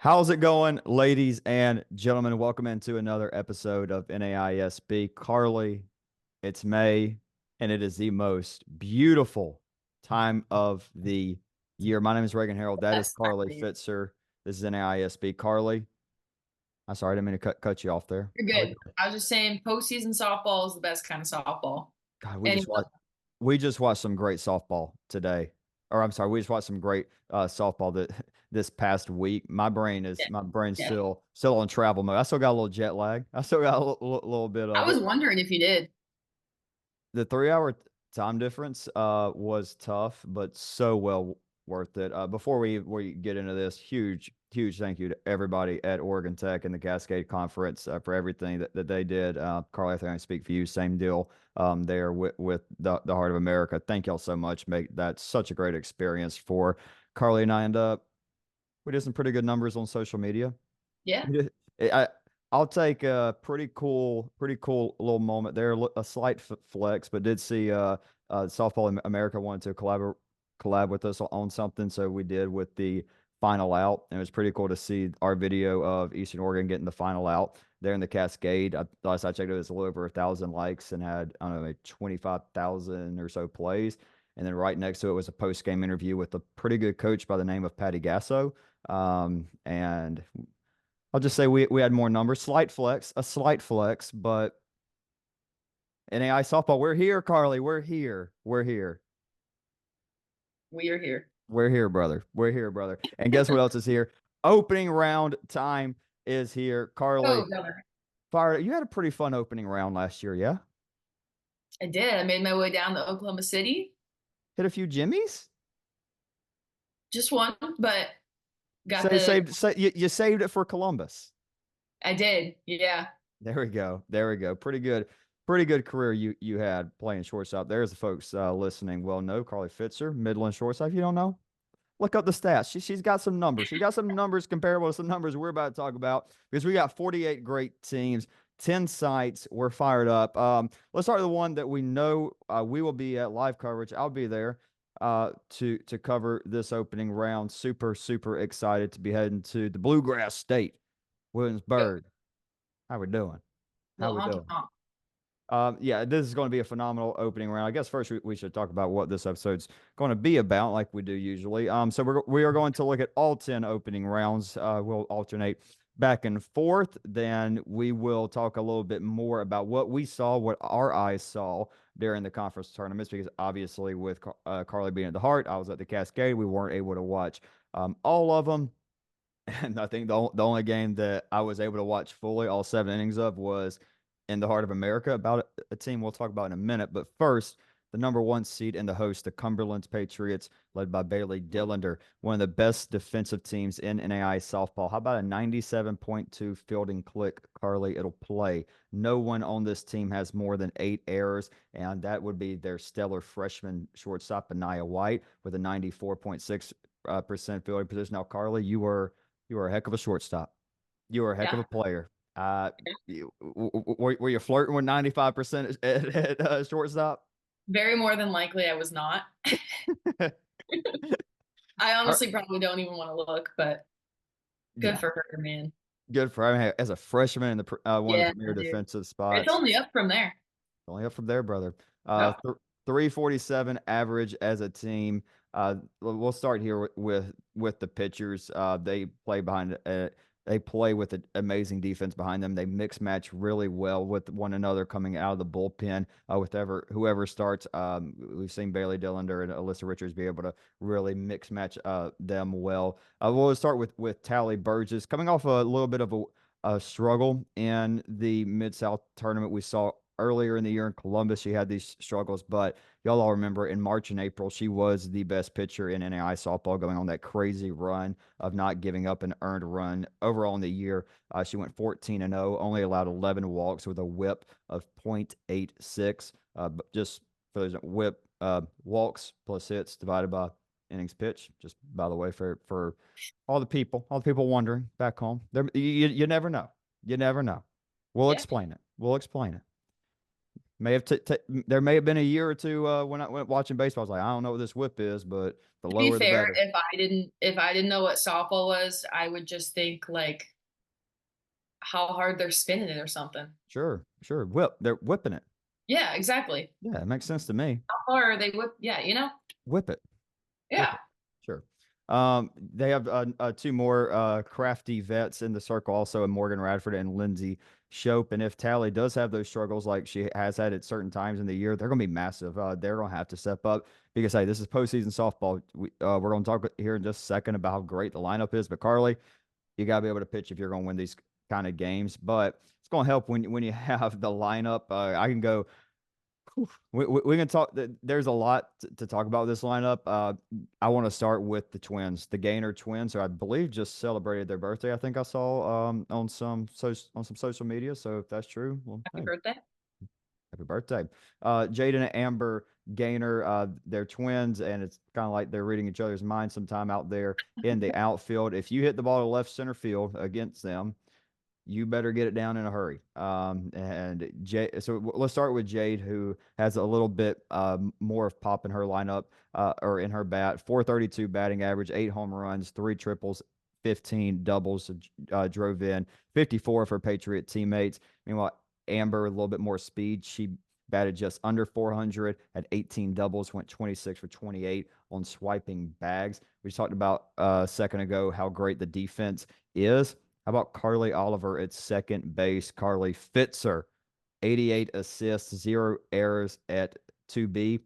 How's it going, ladies and gentlemen? Welcome into another episode of NAIA SB. Carly, it's May, and it is the most beautiful time of the year. My name is Reagan Harold. That is Best time Carly of year. Fitzer. This is NAIA SB. Carly, I'm sorry, I didn't mean to cut you off there. You're good. I was just saying, postseason softball is the best kind of softball. God, Anyway, we just watched some great softball today. Or I'm sorry, we just watched some great softball that this past week. yeah, My brain's yeah. still on travel mode. I still got a little jet lag. I still got a little bit I of was it. wondering if you did. The 3 hour time difference was tough, but so well worth it. Before we get into this, huge thank you to everybody at Oregon Tech and the Cascade Conference for everything that they did. Carly, I think I speak for you. Same deal there with the Heart of America. Thank y'all so much. Make that such a great experience for Carly and I. And we did some pretty good numbers on social media. Yeah. Yeah. I I'll take a pretty cool little moment there. A slight flex, but did see Softball America wanted to collab with us on something, so we did with the final out, and it was pretty cool to see our video of Eastern Oregon getting the final out there in the Cascade. Last I checked, it was a little over 1,000 likes and had I don't know like 25,000 or so plays. And then right next to it was a post game interview with a pretty good coach by the name of Patty Gasso. And I'll just say we had more numbers, a slight flex, but NAI softball, we're here, Carly. We're here. We are here. We're here, brother. We're here, brother. And guess what else is here? Opening round time is here. Carly, Oh, brother. fire. You had a pretty fun opening round last year, yeah? I did. I made my way down to Oklahoma City. Hit a few jimmies? Just one, but got the. You saved it for Columbus. I did. Yeah. There we go. There we go. Pretty good career you had playing shortstop. There's the folks listening. Well, no, Carly Fitzer, Midland shortstop. If you don't know, look up the stats. She's got some numbers. She got some numbers comparable to some numbers we're about to talk about because we got 48 great teams, 10 sites. We're fired up. Let's start with the one that we know we will be at live coverage. I'll be there to cover this opening round. Super excited to be heading to the Bluegrass State, Go. Williamsburg. How we doing? How Little we honky doing? tonk. Yeah, this is going to be a phenomenal opening round. I guess first we should talk about what this episode's going to be about, like we do usually. So we are going to look at all 10 opening rounds. We'll alternate back and forth. Then we will talk a little bit more about what we saw, what our eyes saw during the conference tournaments, because obviously with Carly being at the Heart, I was at the Cascade. We weren't able to watch all of them. And I think the only game that I was able to watch fully, all 7 innings of, was in the Heart of America, about a team we'll talk about in a minute. But first, the number one seed in the host, the Cumberland Patriots, led by Bailey Dillander, one of the best defensive teams in NAI softball. How about a 97.2 fielding click, Carly? It'll play. No one on this team has more than 8 errors, and that would be their stellar freshman shortstop, Anaya White, with a 94.6% fielding position. Now, Carly, you were a heck of a shortstop. You were a heck of Yeah. a player. Were you flirting with 95% at shortstop? Very more than likely, I was not. I All honestly probably don't even want to look, but good yeah, for her, man. good for him as a freshman in one of Yeah, the premier dude. defensive It's spots. only up from there. Only up from there, brother. Yep. 347 average as a team. We'll start here with the pitchers. They play with an amazing defense behind them. They mix match really well with one another coming out of the bullpen. With whoever starts, we've seen Bailey Dillander and Alyssa Richards be able to really mix match them well. We'll start with Tally Burgess coming off a little bit of a struggle in the Mid South tournament. We saw earlier in the year in Columbus, she had these struggles, but y'all all remember in March and April, she was the best pitcher in NAI softball, going on that crazy run of not giving up an earned run. Overall in the year, she went 14-0, only allowed 11 walks with a whip of .86. But just for those whip walks plus hits divided by innings pitch. Just by the way, for all the people wondering back home, you never know. You never know. We'll Yeah. explain it. We'll explain it. May have there may have been a year or two when I went watching baseball. I was like, I don't know what this whip is, but the To be lower the fair, better. if I didn't know what softball was, I would just think like how hard they're spinning it or something. Sure, sure. Whip. They're whipping it. Yeah, exactly. Yeah, it makes sense to me. How far are they whip? Yeah, Whip it. Whip Yeah. it. Sure. They have two more crafty vets in the circle, also in Morgan Radford and Lindsay Shope. And if Tally does have those struggles like she has had at certain times in the year, they're going to be massive. They're going to have to step up because, hey, this is postseason softball. We're going to talk here in just a second about how great the lineup is. But Carly, you got to be able to pitch if you're going to win these kind of games. But it's going to help when you have the lineup. I can go. We can talk. There's a lot to talk about with this lineup. I want to start with the twins, the Gaynor twins, who I believe just celebrated their birthday. I think I saw on some social media. So if that's true, well, Happy hey, birthday. happy birthday. Jaden and Amber Gaynor, they're twins, and it's kind of like they're reading each other's minds sometime out there in the outfield. If you hit the ball to left center field against them, you better get it down in a hurry. And let's start with Jade, who has a little bit more of pop in her lineup or in her bat. 432 batting average, 8 home runs, 3 triples, 15 doubles drove in, 54 of her Patriot teammates. Meanwhile, Amber, a little bit more speed. She batted just under 400, had 18 doubles, went 26 for 28 on swiping bags. We talked about a second ago how great the defense is. How about Carly Oliver at second base? Carly Fitzer, 88 assists, 0 errors at 2B.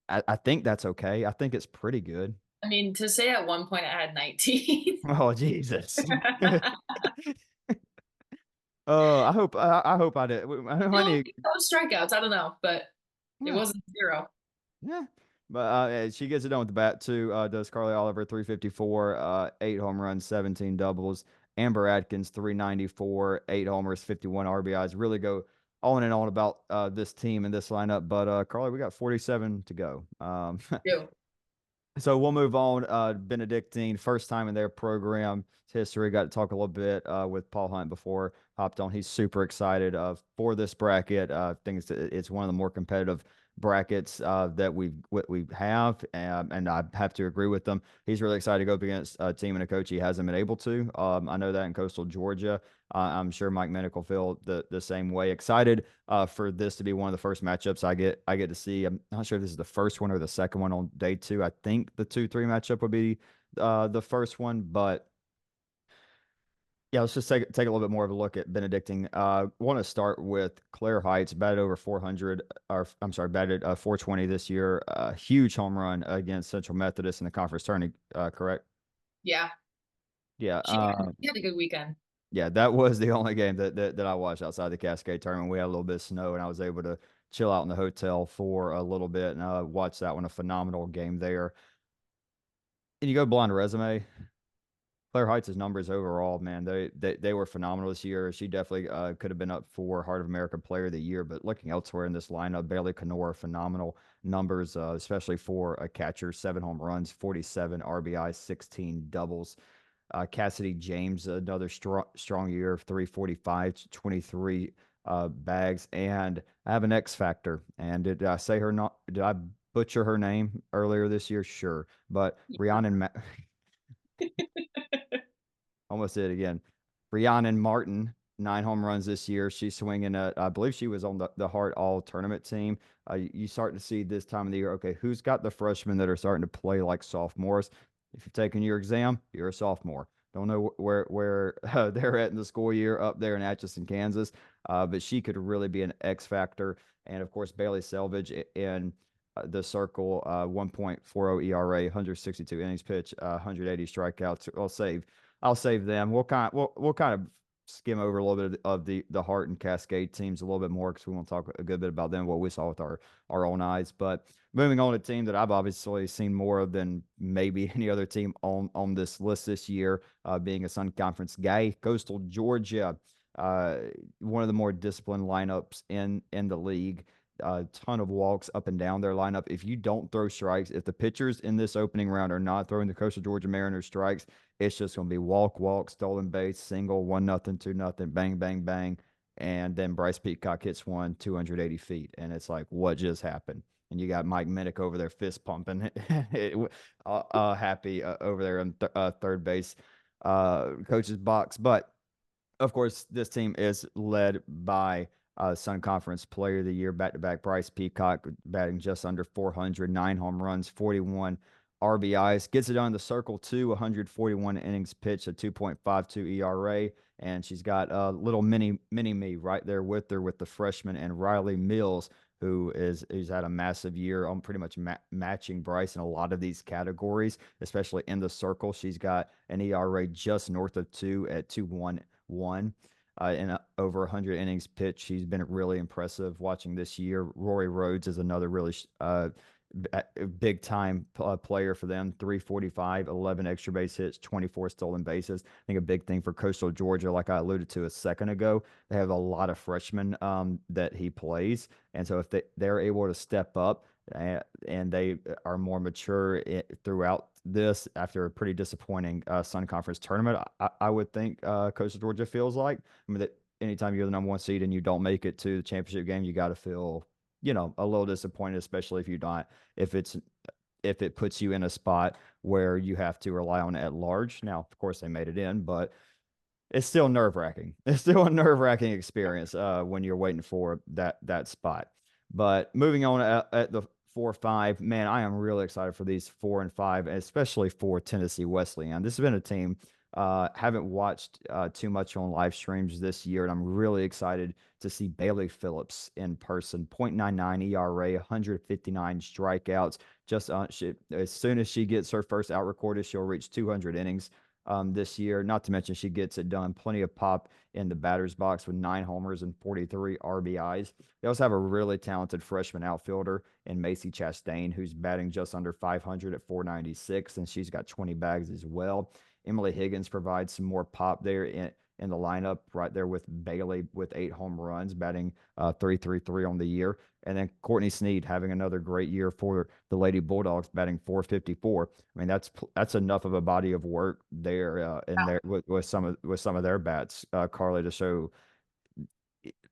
I think that's okay. I think it's pretty good. I mean, to say at one point I had 19. Oh, Jesus. I hope I did. I need, Those strikeouts. I don't know, but it yeah, wasn't zero. yeah. But she gets it done with the bat too. Does Carly Oliver 354, 8 home runs, 17 doubles. Amber Atkins 394, 8 homers, 51 RBIs. Really go on and on about this team and this lineup. But Carly, we got 47 to go. Ew. So we'll move on. Benedictine, first time in their program history. Got to talk a little bit with Paul Hunt before hopped on. He's super excited for this bracket. I think it's one of the more competitive brackets that we have, and I have to agree with them. He's really excited to go up against a team and a coach he hasn't been able to. I know that in Coastal Georgia. I'm sure Mike Minnick will feel the same way. Excited for this to be one of the first matchups I get to see. I'm not sure if this is the first one or the second one on day two. I think the 2-3 matchup would be the first one, but yeah, let's just take a little bit more of a look at Benedictine. Want to start with Claire Heights, batted over 400, or I'm sorry, batted 420 this year. Huge home run against Central Methodist in the conference tourney, correct? Yeah. Yeah. She had a good weekend. Yeah, that was the only game that I watched outside the Cascade tournament. We had a little bit of snow, and I was able to chill out in the hotel for a little bit, and I watched that one. A phenomenal game there. And you go blind resume. Claire Heights' numbers overall, man, they were phenomenal this year. She definitely could have been up for Heart of America Player of the Year, but looking elsewhere in this lineup, Bailey Canora, phenomenal numbers, especially for a catcher. 7 home runs, 47 RBI, 16 doubles. Cassidy James, another strong year of 345, 23 bags. And I have an X factor. And did I say her not? Did I butcher her name earlier this year? Sure. But Rhiannon, almost did it again. Rhiannon Martin, 9 home runs this year. She's swinging at, I believe she was on the Heart All Tournament team. You start to see this time of the year, okay, who's got the freshmen that are starting to play like sophomores? If you're taking your exam, you're a sophomore. Don't know where they're at in the school year up there in Atchison, Kansas, but she could really be an X factor. And of course, Bailey Selvage in the circle, 1.40 ERA, 162 innings pitched, 180 strikeouts. I'll save them. We'll kind of skim over a little bit of the Heart and Cascade teams a little bit more because we want to talk a good bit about them, what we saw with our own eyes. But moving on to a team that I've obviously seen more of than maybe any other team on this list this year, being a Sun Conference guy, Coastal Georgia, one of the more disciplined lineups in the league. A ton of walks up and down their lineup. If you don't throw strikes, if the pitchers in this opening round are not throwing the Coastal Georgia Mariners strikes, it's just going to be walk, stolen base, single, 1-0, 2-0, bang, bang, bang. and then Bryce Peacock hits one 280 feet, and it's like, what just happened? And you got Mike Minnick over there fist pumping, happy over there on third base, coach's box. But of course, this team is led by Sun Conference Player of the Year, back-to-back Bryce Peacock, batting just under 400, 9 home runs, 41 RBIs. Gets it on the circle too, 141 innings pitched, a 2.52 ERA, and she's got a little mini me right there with her with the freshman and Riley Mills, who's had a massive year. I'm pretty much matching Bryce in a lot of these categories, especially in the circle. She's got an ERA just north of 2 at 2.11 in over 100 innings pitched. She's been really impressive watching this year. Rory Rhodes is another really big time player for them. 345, 11 extra base hits, 24 stolen bases. I think a big thing for Coastal Georgia, like I alluded to a second ago, they have a lot of freshmen that he plays. And so if they're able to step up and they are more mature throughout this after a pretty disappointing Sun Conference tournament, I would think Coastal Georgia feels like. I mean, that anytime you're the number one seed and you don't make it to the championship game, you got to feel, a little disappointed, especially if you don't, if it's if it puts you in a spot where you have to rely on at large. Now, of course, they made it in, but it's still nerve wracking. It's still a nerve wracking experience when you're waiting for that spot. But moving on at the 4-5, man, I am really excited for these 4 and 5, especially for Tennessee Wesleyan. This has been a team haven't watched too much on live streams this year, and I'm really excited to see Bailey Phillips in person. 0.99 ERA, 159 strikeouts. Just as soon as she gets her first out recorded, she'll reach 200 innings this year. Not to mention she gets it done. Plenty of pop in the batter's box with 9 homers and 43 RBIs. They also have a really talented freshman outfielder in Macy Chastain, who's batting just under 500 at 496, and she's got 20 bags as well. Emily Higgins provides some more pop there in the lineup, right there with Bailey with 8 home runs, batting 333 on the year. And then Courtney Sneed having another great year for the Lady Bulldogs, batting 454. I mean, that's enough of a body of work there in there with some of their bats, Carly, to show.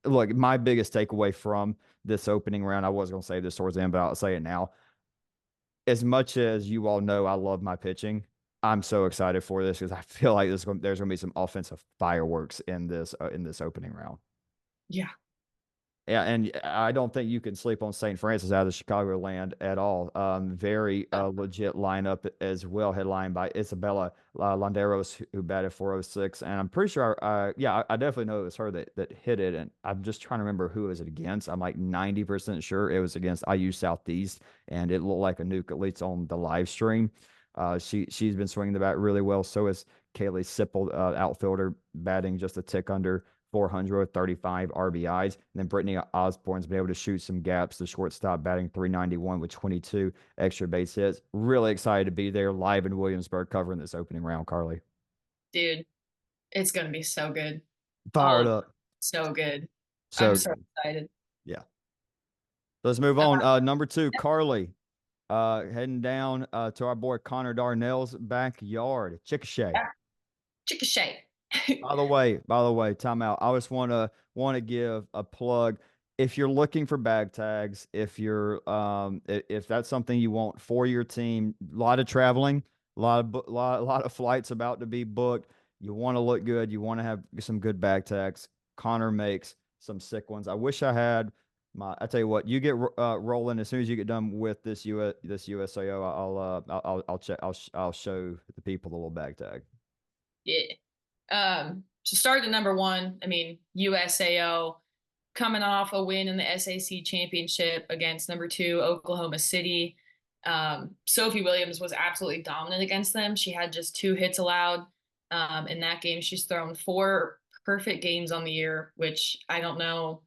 Look, my biggest takeaway from this opening round, I was going to say this towards the end, but I'll say it now. As much as you all know, I love my pitching. I'm so excited for this because I feel like there's going to be some offensive fireworks in this opening round. Yeah. Yeah, and I don't think you can sleep on St. Francis out of the Chicagoland at all. Very legit lineup as well, headlined by Isabella Landeros, who batted 406. And I'm pretty sure, yeah, I definitely know it was her that hit it. And I'm just trying to remember who it was against. I'm like 90% sure it was against IU Southeast, and it looked like a nuke, at least on the live stream. She's been swinging the bat really well. So is Kaylee Sipple, outfielder, batting just a tick under 400, 35 RBIs. And then Brittany Osborne's been able to shoot some gaps. The shortstop batting 391 with 22 extra base hits. Really excited to be there live in Williamsburg covering this opening round, Carly. Dude, it's going to be so good. Fired up. So good. I'm So so excited. yeah. Let's move on. Number 2, Carly. Heading down to our boy Connor Darnell's backyard, Chickasha. Chickasha. By the way, timeout. I just want to give a plug. If you're looking for bag tags, if that's something you want for your team, a lot of traveling, a lot of flights about to be booked. You want to look good. You want to have some good bag tags. Connor makes some sick ones. I wish I had my. I tell you what, you get rolling as soon as you get done with this USAO. I'll check. I'll show the people the little bag tag. Yeah. So start at number 1. I mean, USAO coming off a win in the SAC championship against number 2, Oklahoma City. Sophie Williams was absolutely dominant against them. She had just 2 hits allowed. In that game, she's thrown 4 perfect games on the year, which I don't know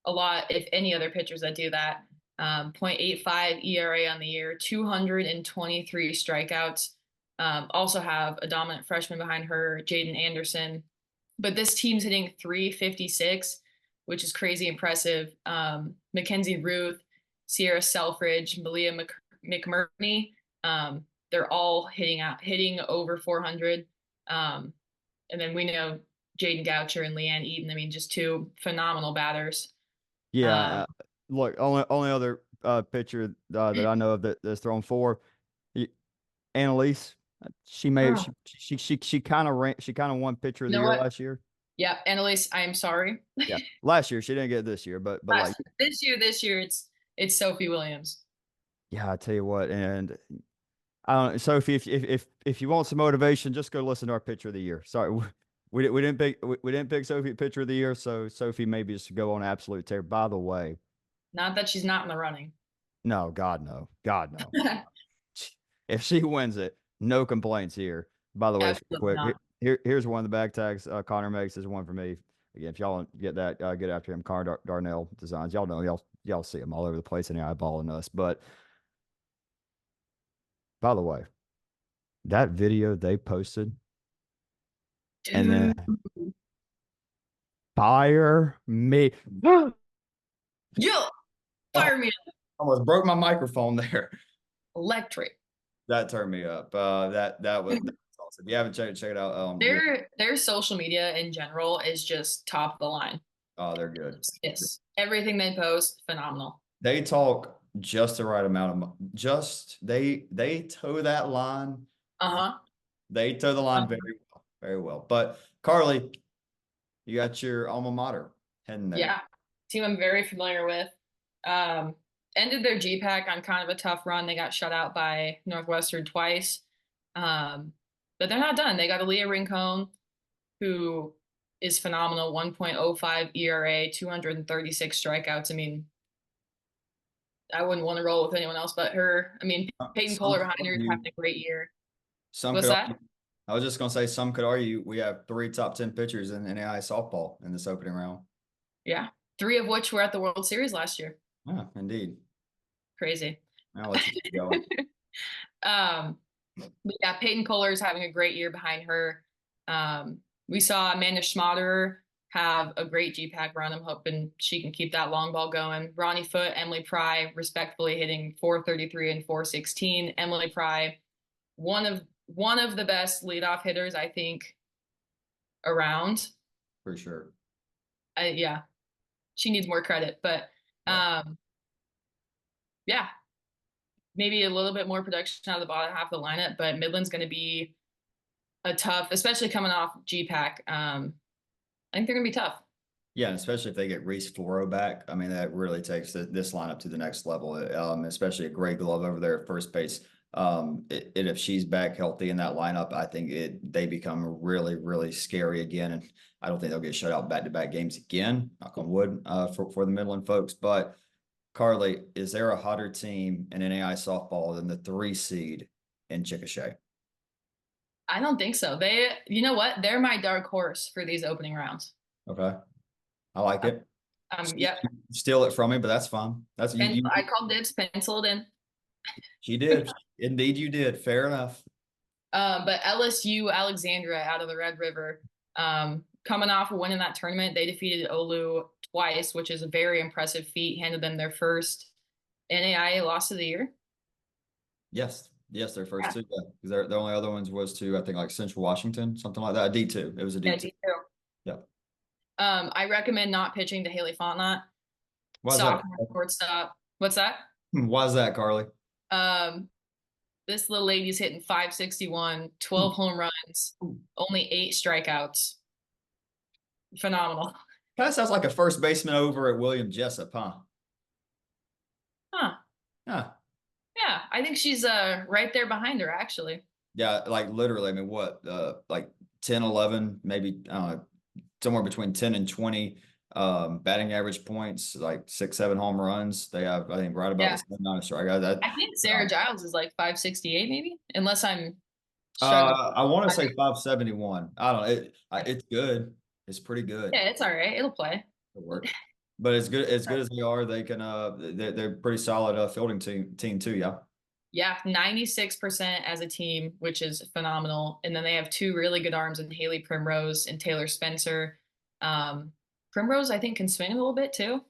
a lot, if any other pitchers that do that. 0.85 ERA on the year, 223 strikeouts. Also have a dominant freshman behind her, Jaden Anderson. But this team's hitting 356, which is crazy impressive. Mackenzie Ruth, Sierra Selfridge, Malia McMurray, they're all hitting over 400. And then we know Jaden Goucher and Leanne Eaton. I mean, just two phenomenal batters. Yeah. Um, Look, only other pitcher that I know of that's thrown four, y- Annalise. She made oh, she kind of won pitcher of you the know year what? last year. Yeah, Annalise, I am sorry. Yeah, last year she didn't get it this year, but like This year, it's Sophie Williams. yeah, I tell you what, and I don't know, Sophie, if you want some motivation, just go listen to our pitcher of the year. Sorry, we didn't pick we didn't pick Sophie pitcher of the year, so Sophie maybe just go on an absolute tear. By the way, Not that she's not in the running. no, God no, God no. If she wins it, no complaints here. By the way, just real Absolutely quick, not. here's one of the bag tags Connor makes. Is one for me. Again, if y'all want to get that, get after him. Connor Darnell designs. Y'all know y'all see him all over the place and eyeballing us. But by the way, that video they posted and then Dude. fire me. Yo, Oh, fire me up. almost broke my microphone there. Electric. That turned me up. That was awesome. If you haven't checked it, check it out. Yeah. Their social media in general is just top of the line. Oh, they're good. Yes. Everything they post, phenomenal. They talk just the right amount of just they toe that line. Uh-huh. They toe the line very Um, well, very well. But Carly, you got your alma mater heading there. yeah. Team I'm very familiar with. Um, Ended their GPAC on kind of a tough run. They got shut out by Northwestern twice. Um, but they're not done. They got Aaliyah Rincon, who is phenomenal, 1.05 ERA, 236 strikeouts. I mean, I wouldn't want to roll with anyone else but her. I mean, Peyton Some Kohler could behind her is argue, having a great year. some What's could that? argue. I was just gonna say some could argue we have three top 10 pitchers in NAIA softball in this opening round. Yeah. Three of which were at the World Series last year. Yeah, indeed. Crazy. I'll let you keep going. But yeah, Peyton Kohler is having a great year behind her. We saw Amanda Schmaderer have a great GPAC run. I'm hoping she can keep that long ball going. Ronnie Foote, Emily Pry, respectfully hitting 433 and 416. Emily Pry, one of the best leadoff hitters I think around. For sure. Yeah, she needs more credit, but Yeah. yeah, maybe a little bit more production out of the bottom half of the lineup. But Midland's going to be a tough, especially coming off GPAC. I think they're going to be tough. Yeah, and especially if they get Reese Floro back. I mean, that really takes this lineup to the next level. Especially a great glove over there at first base. And if she's back healthy in that lineup, I think they become really, really scary again. And I don't think they'll get shut out back-to-back games again. Knock on wood, for the Midland folks. But Carly, is there a hotter team in NAI softball than the 3 seed in Chickasha? I don't think so. You know what? They're my dark horse for these opening rounds. Okay, I like it. Yep. Steal it from me, but that's fine. That's And you. I called dibs, penciled in. She did. Indeed, you did. Fair enough. But LSU Alexandra out of the Red River, coming off of winning that tournament, they defeated Olu twice, which is a very impressive feat. Handed them their first NAIA loss of the year. Yes. Yes, their first Yeah, two. Yeah. Because the only other ones was to, I think, like Central Washington, something like that. A D2. It was a yeah, D2. D2. Yeah. I recommend not pitching to Haley Fontenot, Why is that? sophomore shortstop. What's that? Why is that, Carly? Um, this little lady's hitting 561, 12 home runs, only 8 strikeouts. Phenomenal. Kind of sounds like a first baseman over at William Jessup, huh? Huh. Yeah. Yeah, I think she's right there behind her actually. Yeah, like literally, I mean, what, like 10, 11, maybe somewhere between 10 and 20 batting average points, like 6, 7 home runs. They have, I think, right about the Yeah. same amount of strikeouts. That I think Sarah um, Giles is like 568 maybe, unless I'm struggling. I want to say 571. I don't know. It's good. It's pretty good. Yeah, it's all right. It'll play. It'll work. But as good as they are, they can they're pretty solid fielding team too, yeah. Yeah, 96% as a team, which is phenomenal. And then they have two really good arms in Haley Primrose and Taylor Spencer. Primrose, I think, can swing a little bit too.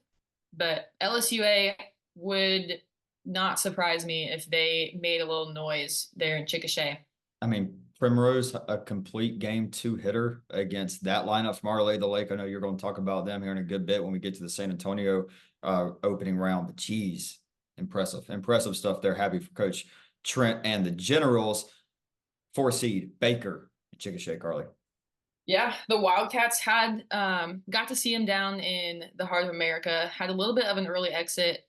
But LSUA would not surprise me if they made a little noise there in Chickasha. I mean, Primrose a complete game two hitter against that lineup from Our Lady of the Lake. I know you're going to talk about them here in a good bit when we get to the San Antonio opening round. But geez, impressive stuff there. Happy for Coach Trent and the Generals. 4 seed Baker, Chickasha, Carly. Yeah, the Wildcats had got to see him down in the Heart of America. Had a little bit of an early exit.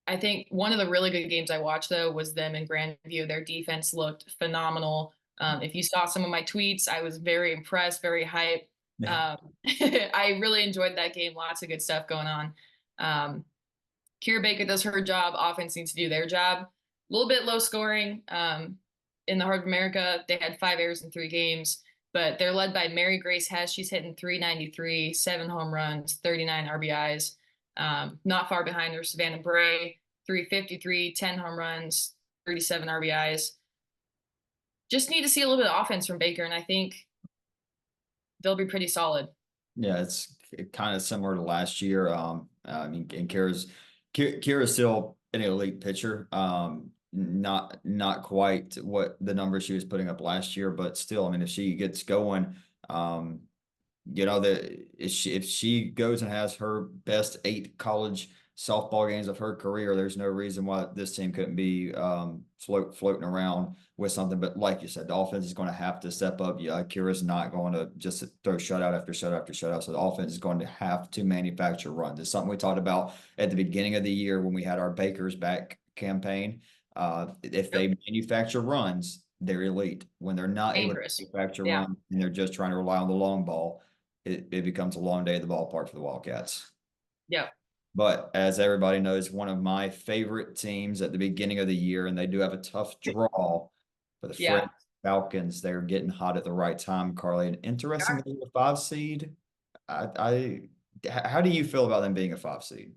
I think one of the really good games I watched though was them in Grandview. Their defense looked phenomenal. If you saw some of my tweets, I was very impressed, very hyped. Yeah. I really enjoyed that game. Lots of good stuff going on. Kira Baker does her job. Offense needs to do their job. A little bit low scoring. In the Heart of America, they had 5 errors in 3 games, but they're led by Mary Grace Hess. She's hitting 393, 7 home runs, 39 RBIs. Not far behind her, Savannah Bray, 353, 10 home runs, 37 RBIs. Just need to see a little bit of offense from Baker, and I think they'll be pretty solid. Yeah, it's kind of similar to last year. I mean, and Kira's still an elite pitcher. Not quite what the numbers she was putting up last year, but still, I mean, if she gets going, if she goes and has her best 8 college softball games of her career, there's no reason why this team couldn't be floating around with something. But like you said, the offense is going to have to step up. Yeah, Kira's not going to just throw shutout after shutout after shutout. So the offense is going to have to manufacture runs. It's something we talked about at the beginning of the year when we had our Baker's Back campaign. If they manufacture runs, they're elite. When they're not able to Dangerous. manufacture Yeah. runs and they're just trying to rely on the long ball, it becomes a long day at the ballpark for the Wildcats. Yeah. But as everybody knows, one of my favorite teams at the beginning of the year, and they do have a tough draw for the Yeah. Fred Falcons. They're getting hot at the right time, Carly. And interestingly, the 5 seed. How do you feel about them being a 5 seed?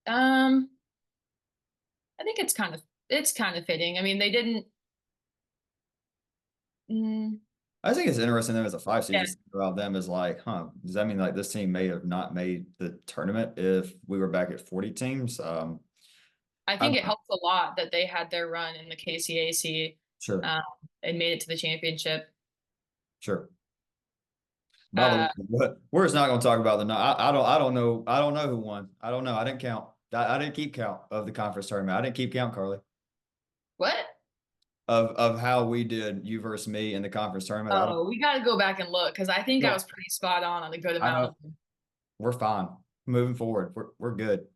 I think it's kind of fitting. I mean, they didn't. Mm, I think it's interesting them as a 5 seed. yeah, Just think about them as like, does that mean like this team may have not made the tournament if we were back at 40 teams? I I think it helps a lot that they had their run in the KCAC Sure, um, and made it to the championship. sure. By the Uh, way, we're just not going to talk about I don't know who won. I don't know. I didn't count. I didn't keep count of the conference tournament. I didn't keep count, Carly, what? of how we did you versus me in the conference tournament. I don't. Oh, we got to go back and look because I think I No, was pretty spot on a good I amount know of them. we're fine. Moving forward, we're good.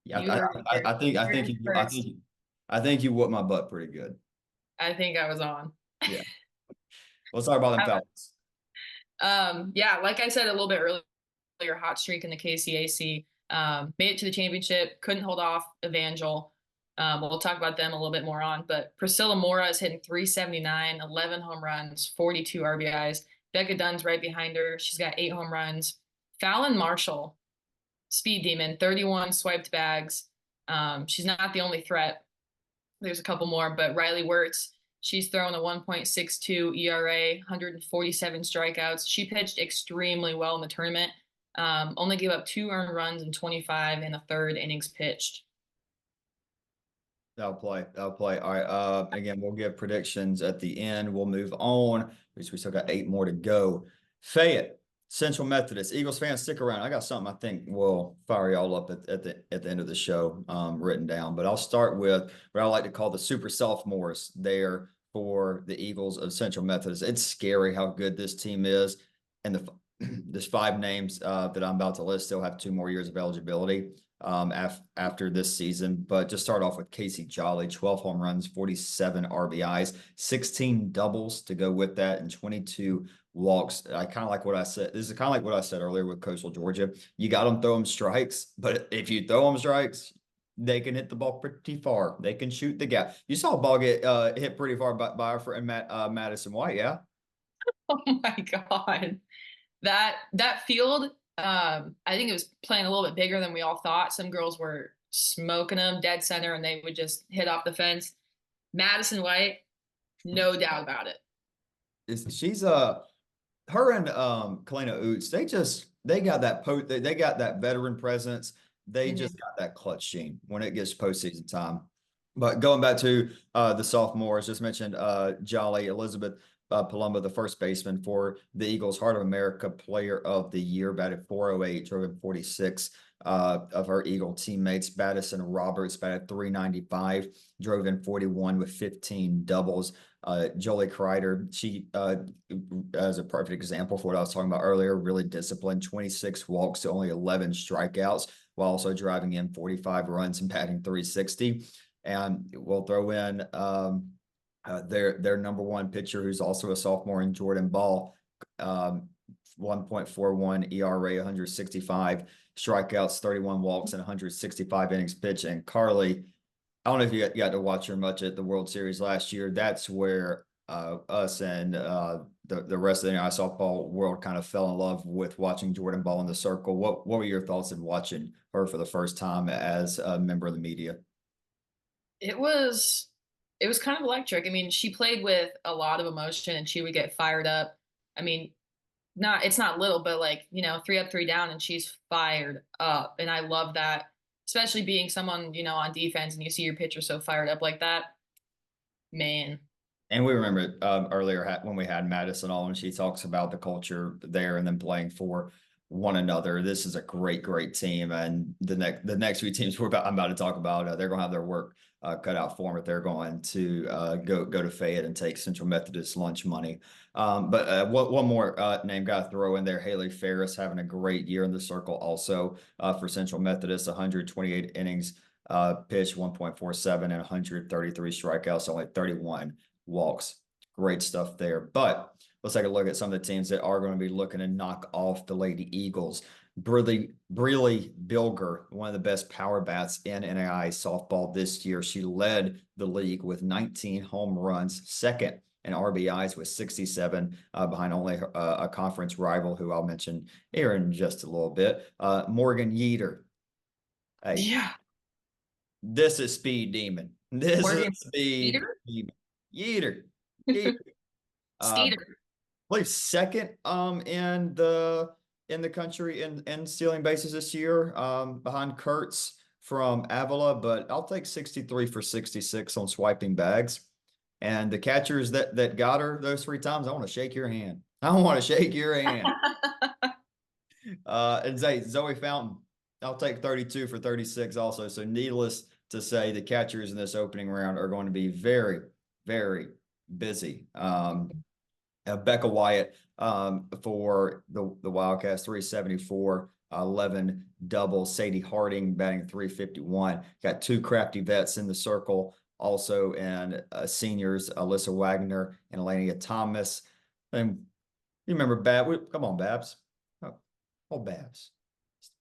Yeah, You heard it here. I You heard think it you first. I think you whooped my butt pretty good. I think I was on. Yeah. Let's talk about them Falcons. Yeah, like I said a little bit earlier, hot streak in the KCAC. Made it to the championship, couldn't hold off Evangel. We'll talk about them a little bit more on, but Priscilla Mora is hitting 379, 11 home runs, 42 RBIs. Becca Dunn's right behind her. She's got 8 home runs. Fallon Marshall, speed demon, 31 swiped bags. She's not the only threat. There's a couple more, but Riley Wirtz, she's thrown a 1.62 ERA, 147 strikeouts. She pitched extremely well in the tournament. Only gave up 2 earned runs in 25 in the 3rd innings pitched. That'll play. That'll play. All right. Again, we'll give predictions at the end. We'll move on because we still got 8 more to go. Fayette, Central Methodist. Eagles fans, stick around. I got something I think will fire y'all up at the end of the show written down. But I'll start with what I like to call the super sophomores there for the Eagles of Central Methodist. It's scary how good this team is. And there's 5 names that I'm about to list still have 2 more years of eligibility after this season. But just start off with Casey Jolly, 12 home runs, 47 RBIs, 16 doubles to go with that, and 22 walks. I kind of like what I said. This is kind of like what I said earlier with Coastal Georgia. You got them throw them strikes, but if you throw them strikes, they can hit the ball pretty far. They can shoot the gap. You saw a ball get hit pretty far by our friend Madison White, yeah? Oh my God. That field, I think it was playing a little bit bigger than we all thought. Some girls were smoking them dead center and they would just hit off the fence. Madison White, no doubt about it. She's her and Kalena Oots, they got that they got that veteran presence. They just got that clutch gene when it gets postseason time. But going back to the sophomores, just mentioned Jolly Elizabeth Palumbo, the first baseman for the Eagles, Heart of America Player of the Year, batted 408, drove in 46 of her Eagle teammates. Madison Roberts batted 395, drove in 41 with 15 doubles. Jolie Kreider, she as a perfect example for what I was talking about earlier, really disciplined, 26 walks to only 11 strikeouts, while also driving in 45 runs and batting 360. And we'll throw in their number one pitcher, who's also a sophomore, in Jordan Ball, 1.41 ERA, 165 strikeouts, 31 walks, and 165 innings pitched. And Carly, I don't know if you got to watch her much at the World Series last year. That's where us and the rest of the NAIA softball world kind of fell in love with watching Jordan Ball in the circle. What were your thoughts in watching her for the first time as a member of the media? It was it was kind of electric. I mean, she played with a lot of emotion and she would get fired up. I mean, not it's not little, but like, three up, three down, and she's fired up. And I love that, especially being someone, on defense and you see your pitcher so fired up like that. Man. And we remember earlier when we had Madison on, and she talks about the culture there and then playing for one another. This is a great, great team, and the next few teams I'm about to talk about, they're going to have their work cut out for them if they're going to go to Fayette and take Central Methodist lunch money. But one more name got to throw in there: Haley Ferris, having a great year in the circle, also for Central Methodist, 128 innings pitched, 1.47, and 133 strikeouts, only 31 walks. Great stuff there. But let's take a look at some of the teams that are going to be looking to knock off the Lady Eagles. Breely Bilger, one of the best power bats in NAIA softball this year. She led the league with 19 home runs, second in RBIs with 67, behind only a conference rival who I'll mention here in just a little bit. Morgan Yeater. Hey, Yeah. this is Speed Demon. This Morgan is Speed Skeeter? Demon. Yeater. Yeater. I Skeeter. believe second in the country in stealing bases this year, behind Kurtz from Avila, but I'll take 63 for 66 on swiping bags. And the catchers that got her those 3 times, I want to shake your hand. I want to shake your hand. And Zoe Fountain, I'll take 32 for 36 also. So needless to say, the catchers in this opening round are going to be very, very busy. Becca Wyatt for the Wildcats, 374, 11 doubles. Sadie Harding batting 351. Got 2 crafty vets in the circle also, and seniors, Alyssa Wagner and Elenia Thomas. And you remember come on, Babs. Oh, Babs.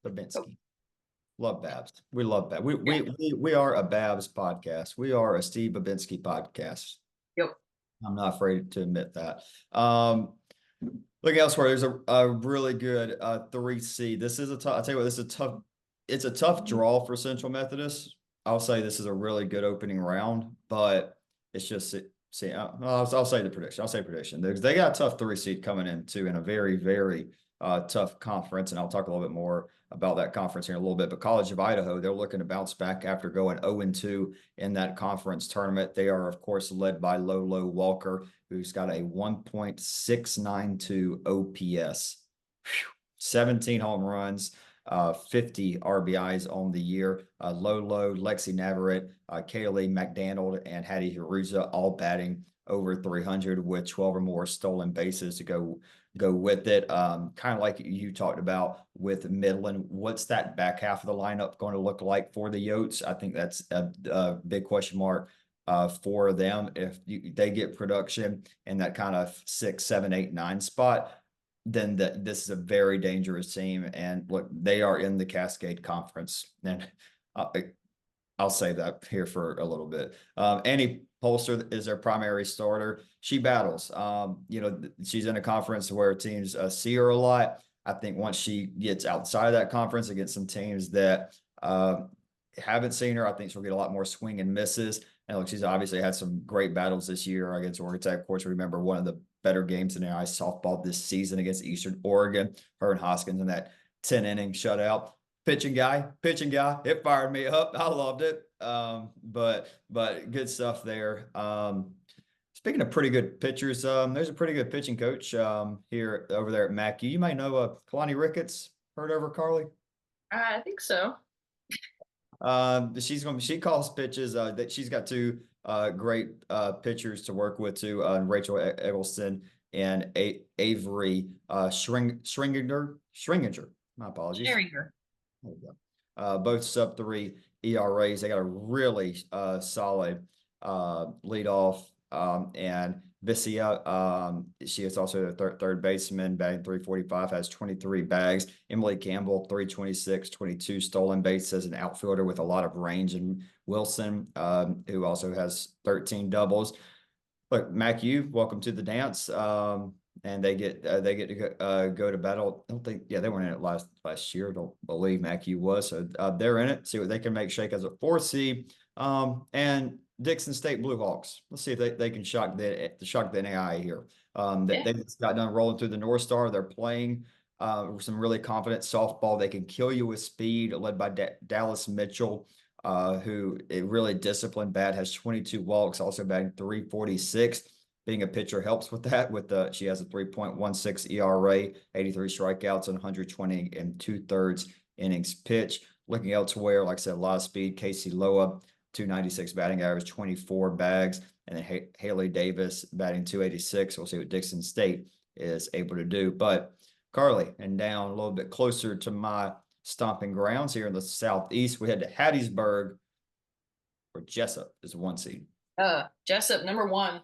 Babinski. Love Babs. We love Babs. We are a Babs podcast. We are a Steve Babinski podcast. Yep. I'm not afraid to admit that. Look elsewhere. There's a really good 3C. This is I'll tell you what, it's a tough draw for Central Methodist. I'll say this is a really good opening round, but it's just I'll say the prediction. I'll say prediction. They got a tough 3 seed coming in too, in a very, very tough conference, and I'll talk a little bit more about that conference here in a little bit. But College of Idaho, they're looking to bounce back after going 0-2 in that conference tournament. They are, of course, led by Lolo Walker, who's got a 1.692 OPS, 17 home runs, 50 RBIs on the year. Lolo, Lexi Navarrete, Kaylee McDonald, and Hattie Hiruza all batting over 300 with 12 or more stolen bases to go with it. Kind of like you talked about with Midland. What's that back half of the lineup going to look like for the Yotes? I think that's a big question mark for them. If they get production in that kind of 6, 7, 8, 9 spot, then this is a very dangerous team. And look, they are in the Cascade Conference. And I'll save that here for a little bit. Annie Polster is their primary starter. She battles. She's in a conference where teams see her a lot. I think once she gets outside of that conference against some teams that haven't seen her, I think she'll get a lot more swing and misses. And look, she's obviously had some great battles this year against Oregon Tech. Of course, remember one of the better games in NAIA softball this season against Eastern Oregon. Her and Hoskins in that 10-inning shutout. Pitching guy. It fired me up. I loved it. But good stuff there. Speaking of pretty good pitchers, there's a pretty good pitching coach here over there at Mackey. You might know Kalani Ricketts. Heard of her, Carly? I think so. She calls pitches. That she's got two great pitchers to work with too. Rachel Eggleston and Avery Schringinger. My apologies. Scheringer. There we go. Both sub three ERAs. They got a really solid leadoff. And Vicia, she is also the third baseman, batting 345, has 23 bags. Emily Campbell, 326, 22 stolen bases as an outfielder with a lot of range. And Wilson, who also has 13 doubles. Look, Mac, welcome to the dance. And they get to go to battle. I don't think, yeah, they weren't in it last year. I don't believe Mac was. So they're in it. See what they can make shake as a 4th seed. And Dixon State Blue Hawks. Let's see if they can shock the NAIA here. They just got done rolling through the North Star. They're playing some really confident softball. They can kill you with speed, led by Dallas Mitchell, who is really disciplined bat, has 22 walks, also batting 346. Being a pitcher helps with that. She has a 3.16 ERA, 83 strikeouts, and 120 and 2/3 innings pitched. Looking elsewhere, like I said, a lot of speed. Casey Loa, 296 batting average, 24 bags, and then Haley Davis batting 286. We'll see what Dixon State is able to do. But Carly, and down a little bit closer to my stomping grounds here in the Southeast, we head to Hattiesburg, where Jessup is 1 seed. Jessup, number 1.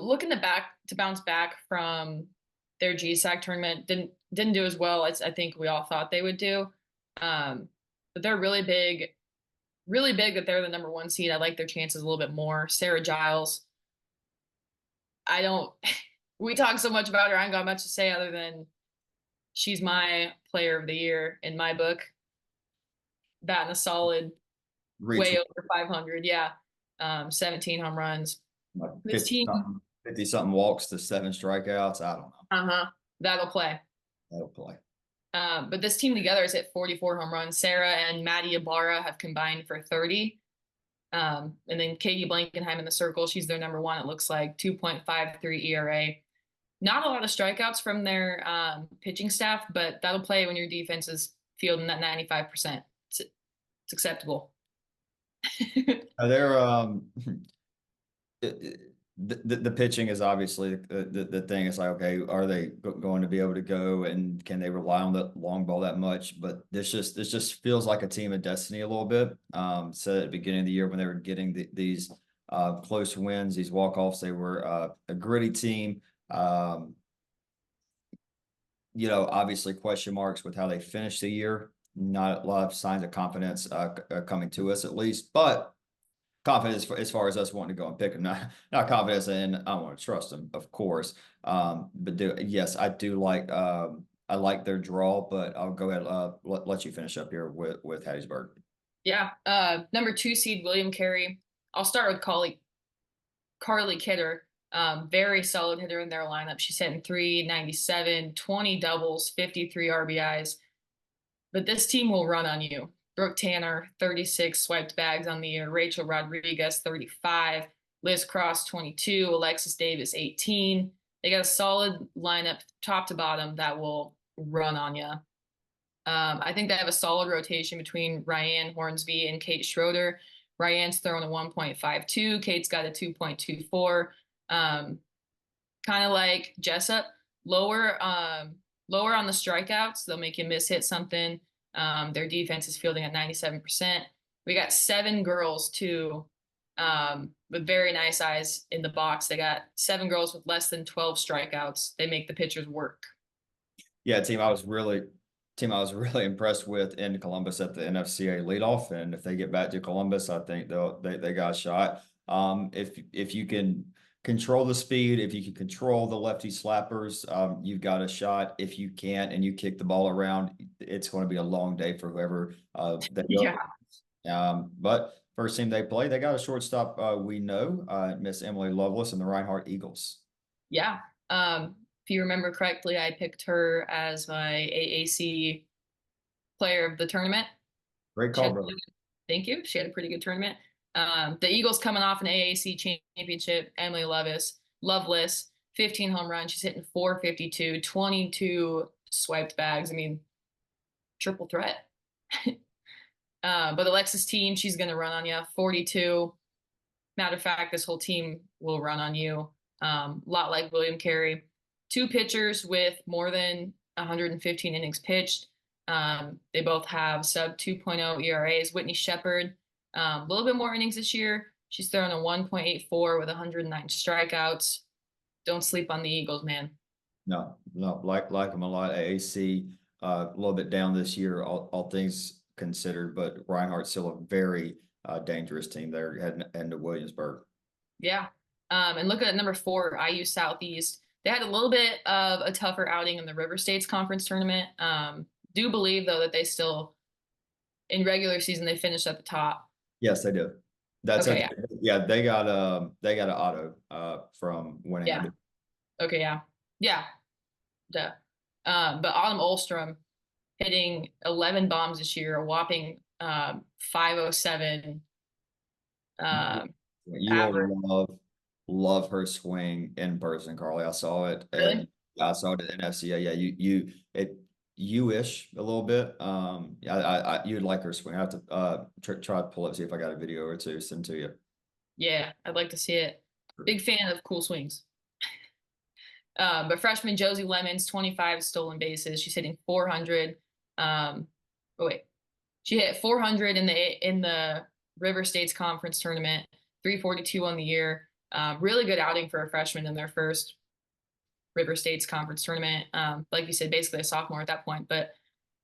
Looking to bounce back from their GSAC tournament, didn't do as well as I think we all thought they would do. But they're really big that they're the number 1 seed. I like their chances a little bit more. Sarah Giles, we talk so much about her. I ain't got much to say other than she's my player of the year in my book. Batting a solid way over 500. Yeah. 17 home runs. This 50 something walks to 7 strikeouts. I don't know. That'll play. But this team together is at 44 home runs. Sarah and Maddie Ibarra have combined for 30. And then Katie Blankenheim in the circle. She's their number 1. It looks like 2.53 ERA. Not a lot of strikeouts from their pitching staff, but that'll play when your defense is fielding that 95%. It's acceptable. They're the pitching is obviously the thing. It's like, okay, are they going to be able to go, and can they rely on the long ball that much? But this just feels like a team of destiny a little bit. So at the beginning of the year when they were getting these close wins, these walk-offs, they were a gritty team. Obviously question marks with how they finished the year. Not a lot of signs of confidence coming to us, at least, but confidence as far as us wanting to go and pick them. Not confidence in I want to trust them, of course. Yes, I do like I like their draw, but I'll go ahead let you finish up here with Hattiesburg. Yeah, number 2 seed William Carey. I'll start with Carly Kidder. Very solid hitter in their lineup. She's hitting 397, 20 doubles, 53 RBIs. But this team will run on you. Brooke Tanner, 36 swiped bags on the year. Rachel Rodriguez, 35. Liz Cross, 22. Alexis Davis, 18. They got a solid lineup top to bottom that will run on you. I think they have a solid rotation between Ryan Hornsby and Kate Schroeder. Ryan's throwing a 1.52. Kate's got a 2.24. Kind of like Jessup, lower on the strikeouts. They'll make you hit something. Their defense is fielding at 97%. We got 7 girls too, with very nice eyes in the box. They got 7 girls with less than 12 strikeouts. They make the pitchers work. Yeah, team I was really impressed with in Columbus at the NFCA leadoff, and if they get back to Columbus, I think they got a shot. If you can control the speed, if you can control the lefty slappers, you've got a shot. If you can't and you kick the ball around, it's going to be a long day for whoever they go. Yeah. But first team they play, they got a shortstop we know, Miss Emily Lovelace and the Reinhardt Eagles. Yeah. If you remember correctly, I picked her as my AAC player of the tournament. Great She call, had, brother. thank you. She had a pretty good tournament. The Eagles coming off an AAC championship. Emily Loveless, 15 home runs. She's hitting 452, 22 swiped bags. I mean, triple threat. But Alexa's team, she's going to run on you. 42. Matter of fact, this whole team will run on you. A lot like William Carey. Two pitchers with more than 115 innings pitched. They both have sub 2.0 ERAs. Whitney Shepard, a little bit more innings this year. She's throwing a 1.84 with 109 strikeouts. Don't sleep on the Eagles, man. No, like them a lot. AAC, a little bit down this year, all things considered, but Reinhardt's still a very dangerous team there heading to Williamsburg. Yeah. And looking at number 4, IU Southeast, they had a little bit of a tougher outing in the River States Conference tournament. Do believe though that they still, in regular season, they finished at the top. Yes, they do. That's Okay. okay. Yeah, they got an auto from winning. Yeah. Okay. Yeah. Yeah. Duh. But Autumn Olstrom hitting 11 bombs this year, a whopping 507 You average. will love her swing in person, Carly. I saw it, Really? and I saw it at NFCA. Yeah, you-ish a little bit. You'd like her swing. I have to try to pull it, see if I got a video or two, send to you. Yeah, I'd like to see it. Big fan of cool swings. But freshman Josie Lemons, 25 stolen bases. She's hitting 400. Oh wait, she hit 400 in the River States Conference tournament, 342 on the year. Really good outing for a freshman in their first River States Conference tournament. Like you said, basically a sophomore at that point. But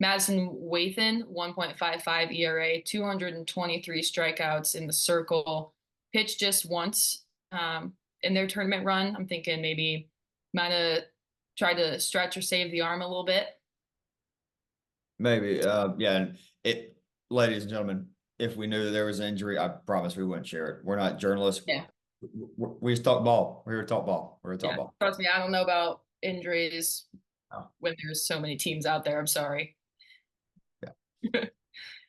Madison Wathan, 1.55 ERA, 223 strikeouts in the circle. Pitched just once in their tournament run. I'm thinking maybe might have tried to stretch or save the arm a little bit. Maybe, yeah. And ladies and gentlemen, if we knew that there was an injury, I promise we wouldn't share it. We're not journalists. Yeah. We just talk ball. We're here to talk ball. We're here to talk ball. Trust me, I don't know about injuries Oh. when there's so many teams out there. I'm sorry. Yeah.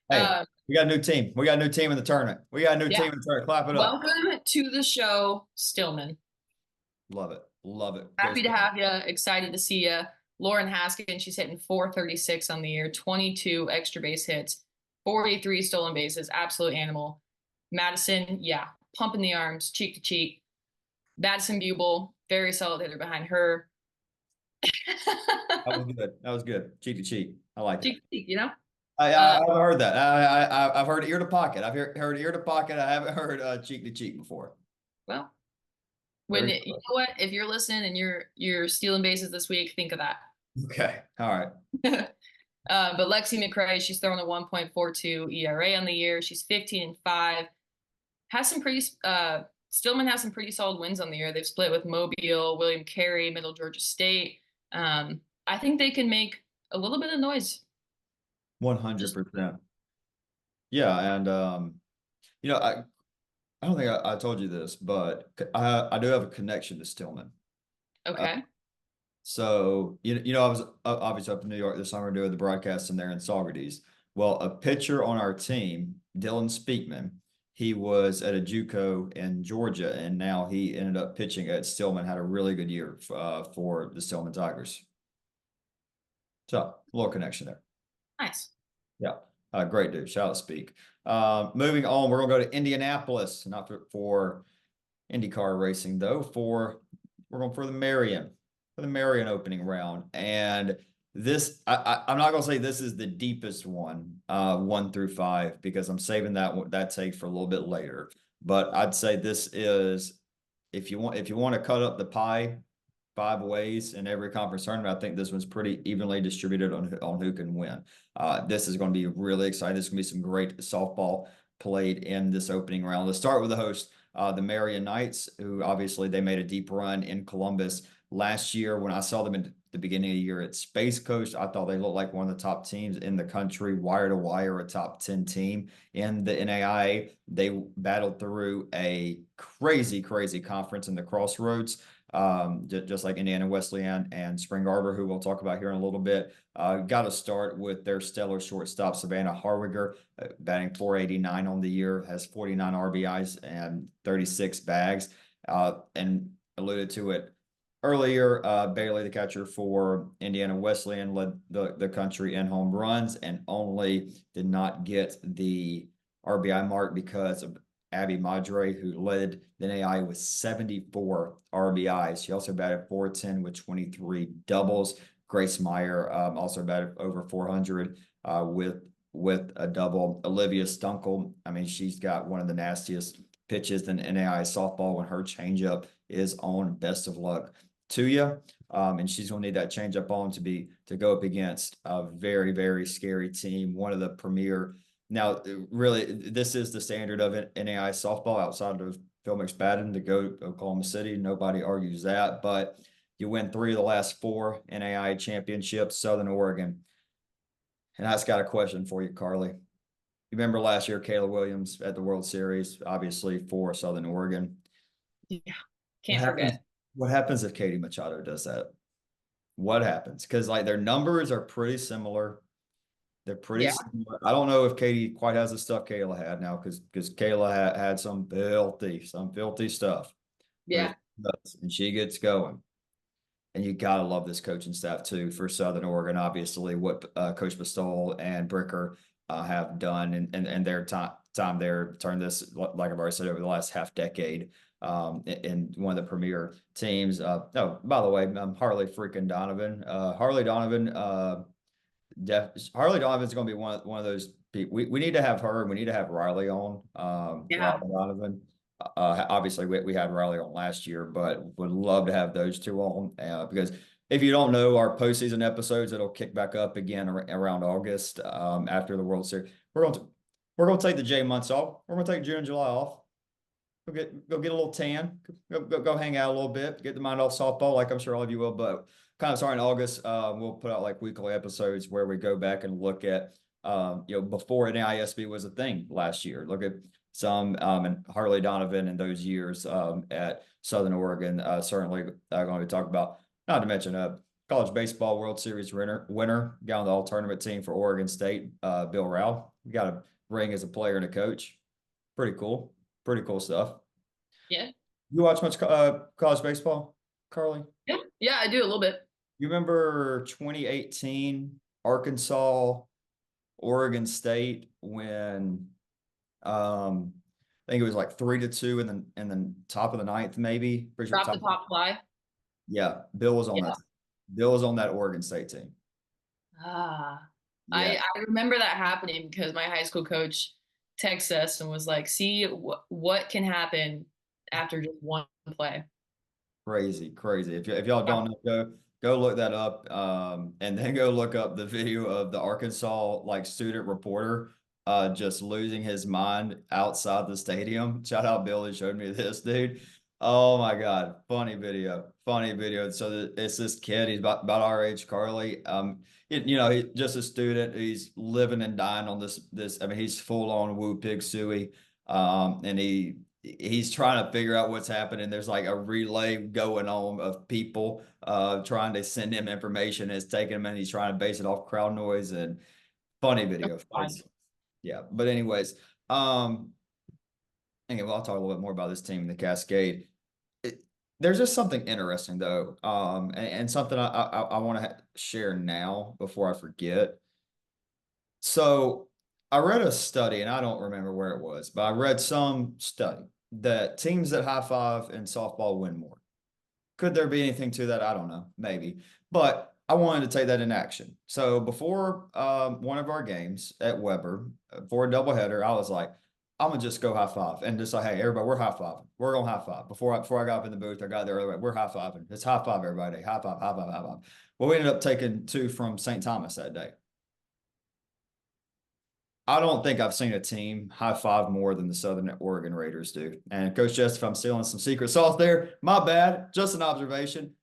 Hey, we got a new team. We got a new team in the tournament. We got a new team in the tournament. Clap it up. Welcome to the show, Stillman. Love it. Love it. Happy to have you. Excited to see you. Lauren Haskin, she's hitting 436 on the year, 22 extra base hits, 43 stolen bases. Absolute animal. Madison, yeah, pumping the arms, cheek to cheek. Madison Bubel, very solid hitter behind her. That was good. That was good. Cheek to cheek. I like it. Cheek to cheek, you know? I've heard that. I've heard ear to pocket. I've heard ear to pocket. I haven't heard cheek to cheek before. Well, you know what? If you're listening and you're stealing bases this week, think of that. Okay. All right. But Lexi McCrae, she's throwing a 1.42 ERA on the year. She's 15-5. Has some pretty Stillman has some pretty solid wins on the year. They've split with Mobile, William Carey, Middle Georgia State. I think they can make a little bit of noise. 100%. Yeah, and I don't think I told you this, but I do have a connection to Stillman. Okay. So I was obviously up in New York this summer doing the broadcasting there in Saugerties. Well, a pitcher on our team, Dylan Speakman, he was at a JUCO in Georgia, and now he ended up pitching at Stillman. Had a really good year for the Stillman Tigers. So a little connection there. Nice. Yeah. Great dude. Shout out Speak. Moving on, we're gonna go to Indianapolis, not for IndyCar racing though. We're going for the Marion opening round, and this I'm not gonna say this is the deepest one, 1 through 5, because I'm saving that take for a little bit later. But I'd say this is, if you want to cut up the pie 5 ways in every conference tournament, I think this one's pretty evenly distributed on who can win. This is going to be really exciting. There's going to be some great softball played in this opening round. Let's start with the host, the Marion Knights, who obviously they made a deep run in Columbus last year. When I saw them at the beginning of the year at Space Coast, I thought they looked like one of the top teams in the country, wire to wire, a top 10 team in the NAIA. They battled through a crazy conference in the Crossroads. just like Indiana Wesleyan and Spring Arbor, who we'll talk about here in a little bit. Got to start with their stellar shortstop, Savannah Harwiger, batting .489 on the year, has 49 RBIs and 36 bags. And alluded to it earlier, Bailey, the catcher for Indiana Wesleyan, led the country in home runs and only did not get the RBI mark because of Abby Madre, who led the NAIA with 74 RBIs. She also batted .410 with 23 doubles. Grace Meyer also batted over 400 with a double. Olivia Stunkel, I mean, she's got one of the nastiest pitches in NAIA softball when her changeup is on. Best of luck to you. And she's going to need that changeup on to go up against a very, very scary team, one of the premier. Now, really, this is the standard of NAIA softball outside of Phil McSpadden to go to Oklahoma City. Nobody argues that, but you win 3 of the last 4 NAIA championships, Southern Oregon. And that's got a question for you, Carly. You remember last year, Kayla Williams at the World Series, obviously for Southern Oregon. Yeah, can't forget. What happens if Katie Machado does that? What happens? Because like their numbers are pretty similar. They're pretty similar. I don't know if Katie quite has the stuff Kayla had now because Kayla had some filthy stuff. Yeah. And she gets going. And you gotta love this coaching staff too for Southern Oregon. Obviously, what Coach Bestol and Bricker have done in their time there, turned this, like I've already said, over the last half decade in one of the premier teams. Oh, by the way, Harley freaking Donovan. Harley Donovan's going to be one of those people. We need to have her, and we need to have Riley on. Yeah. Riley Donovan. Obviously, we had Riley on last year, but would love to have those two on because if you don't know our postseason episodes, it'll kick back up again around August after the World Series. We're going to take the J months off. We're going to take June and July off. Go get a little tan. Go hang out a little bit. Get the mind off softball, like I'm sure all of you will. But kind of starting in August, we'll put out like weekly episodes where we go back and look at before NAIA SB was a thing last year. Look at some and Harley Donovan in those years at Southern Oregon. Certainly going to talk about, not to mention college baseball World Series winner, got on the all tournament team for Oregon State, Bill Rao. We got a ring as a player and a coach. Pretty cool stuff. Yeah. You watch much college baseball, Carly? Yeah, I do a little bit. You remember 2018 Arkansas, Oregon State when I think it was like 3-2 in the top of the ninth, maybe. Drop the top fly. Yeah, Bill was on that. Bill was on that Oregon State team. Yeah. I remember that happening because my high school coach texted us and was like, "See what can happen after just one play." Crazy. If y'all don't know, go look that up, and then go look up the video of the Arkansas like student reporter just losing his mind outside the stadium. Shout out Billy, showed me this, dude. Oh my God, funny video. So it's this kid, he's about our age, Carly. He's just a student. He's living and dying on this. I mean, he's full on woo pig suey, and he's trying to figure out what's happening. There's like a relay going on of people trying to send him information. It's taking him, and he's trying to base it off crowd noise and funny video. Yeah, but anyways, anyway, I'll talk a little bit more about this team, the Cascade. There's just something interesting though, and something I want to share now before I forget. So I read a study, and I don't remember where it was, but I read some study that teams that high five in softball win more. Could there be anything to that? I don't know, maybe. But I wanted to take that in action. So before one of our games at Weber, for a doubleheader, I was like, I'm gonna just go high five and just like, hey, everybody, we're high fiving. We're gonna high five. Before I got up in the booth, I got there earlier. We're high fiving. It's high five, everybody. High five, high five, high five. Well, we ended up taking 2 from St. Thomas that day. I don't think I've seen a team high five more than the Southern Oregon Raiders do. And Coach Jess, if I'm stealing some secret sauce there, my bad. Just an observation.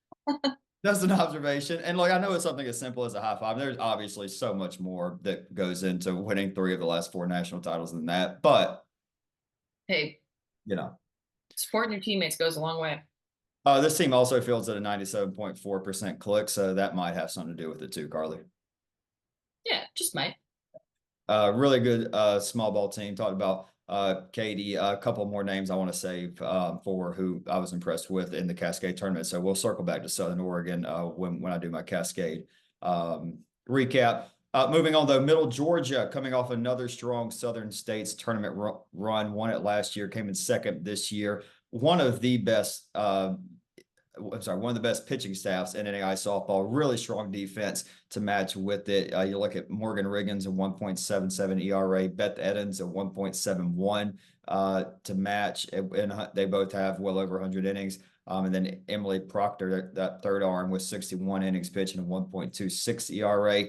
Just an observation. And like, I know it's something as simple as a high five. There's obviously so much more that goes into winning 3 of the last 4 national titles than that. But hey, you know, supporting your teammates goes a long way. This team also fields at a 97.4% click, so that might have something to do with it too, Carly. Yeah, just might. Really good small ball team. Talked about Katie. A couple more names I want to save for who I was impressed with in the Cascade tournament. So we'll circle back to Southern Oregon when I do my Cascade recap. Moving on though, Middle Georgia coming off another strong Southern States tournament run. Won it last year, came in second this year. One of the best one of the best pitching staffs in NAIA softball. Really strong defense to match with it. You look at Morgan Riggins, a 1.77 ERA, Beth Edens, a 1.71 to match, and they both have well over 100 innings. And then Emily Proctor, that third arm, with 61 innings pitching, a 1.26 ERA.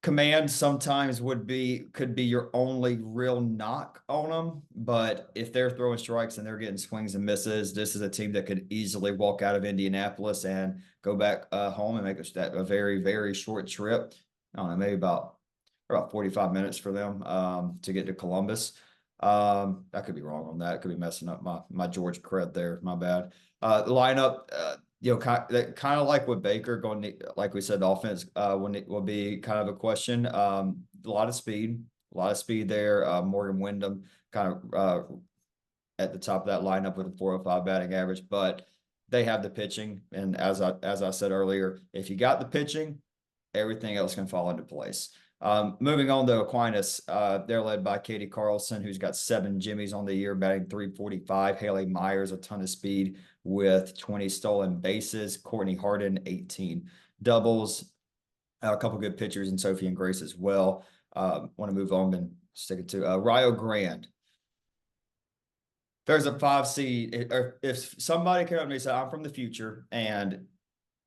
Command sometimes could be your only real knock on them, but if they're throwing strikes and they're getting swings and misses, this is a team that could easily walk out of Indianapolis and go back home and make a very, very short trip. I don't know, maybe about 45 minutes for them to get to Columbus. I could be wrong on that. Could be messing up my Georgia cred there. My bad. Lineup, kind of like with Baker going, like we said, the offense will be kind of a question. A lot of speed there. Morgan Wyndham kind of at the top of that lineup with a 405 batting average, but they have the pitching. And as I said earlier, if you got the pitching, everything else can fall into place. Moving on to Aquinas, they're led by Katie Carlson, who's got 7 Jimmies on the year, batting 345. Haley Myers, a ton of speed with 20 stolen bases. Courtney Harden, 18 doubles. A couple good pitchers in Sophie and Grace as well. Want to move on and stick it to Rio Grande. There's a 5 seed. Or if somebody came up to me and said, I'm from the future, and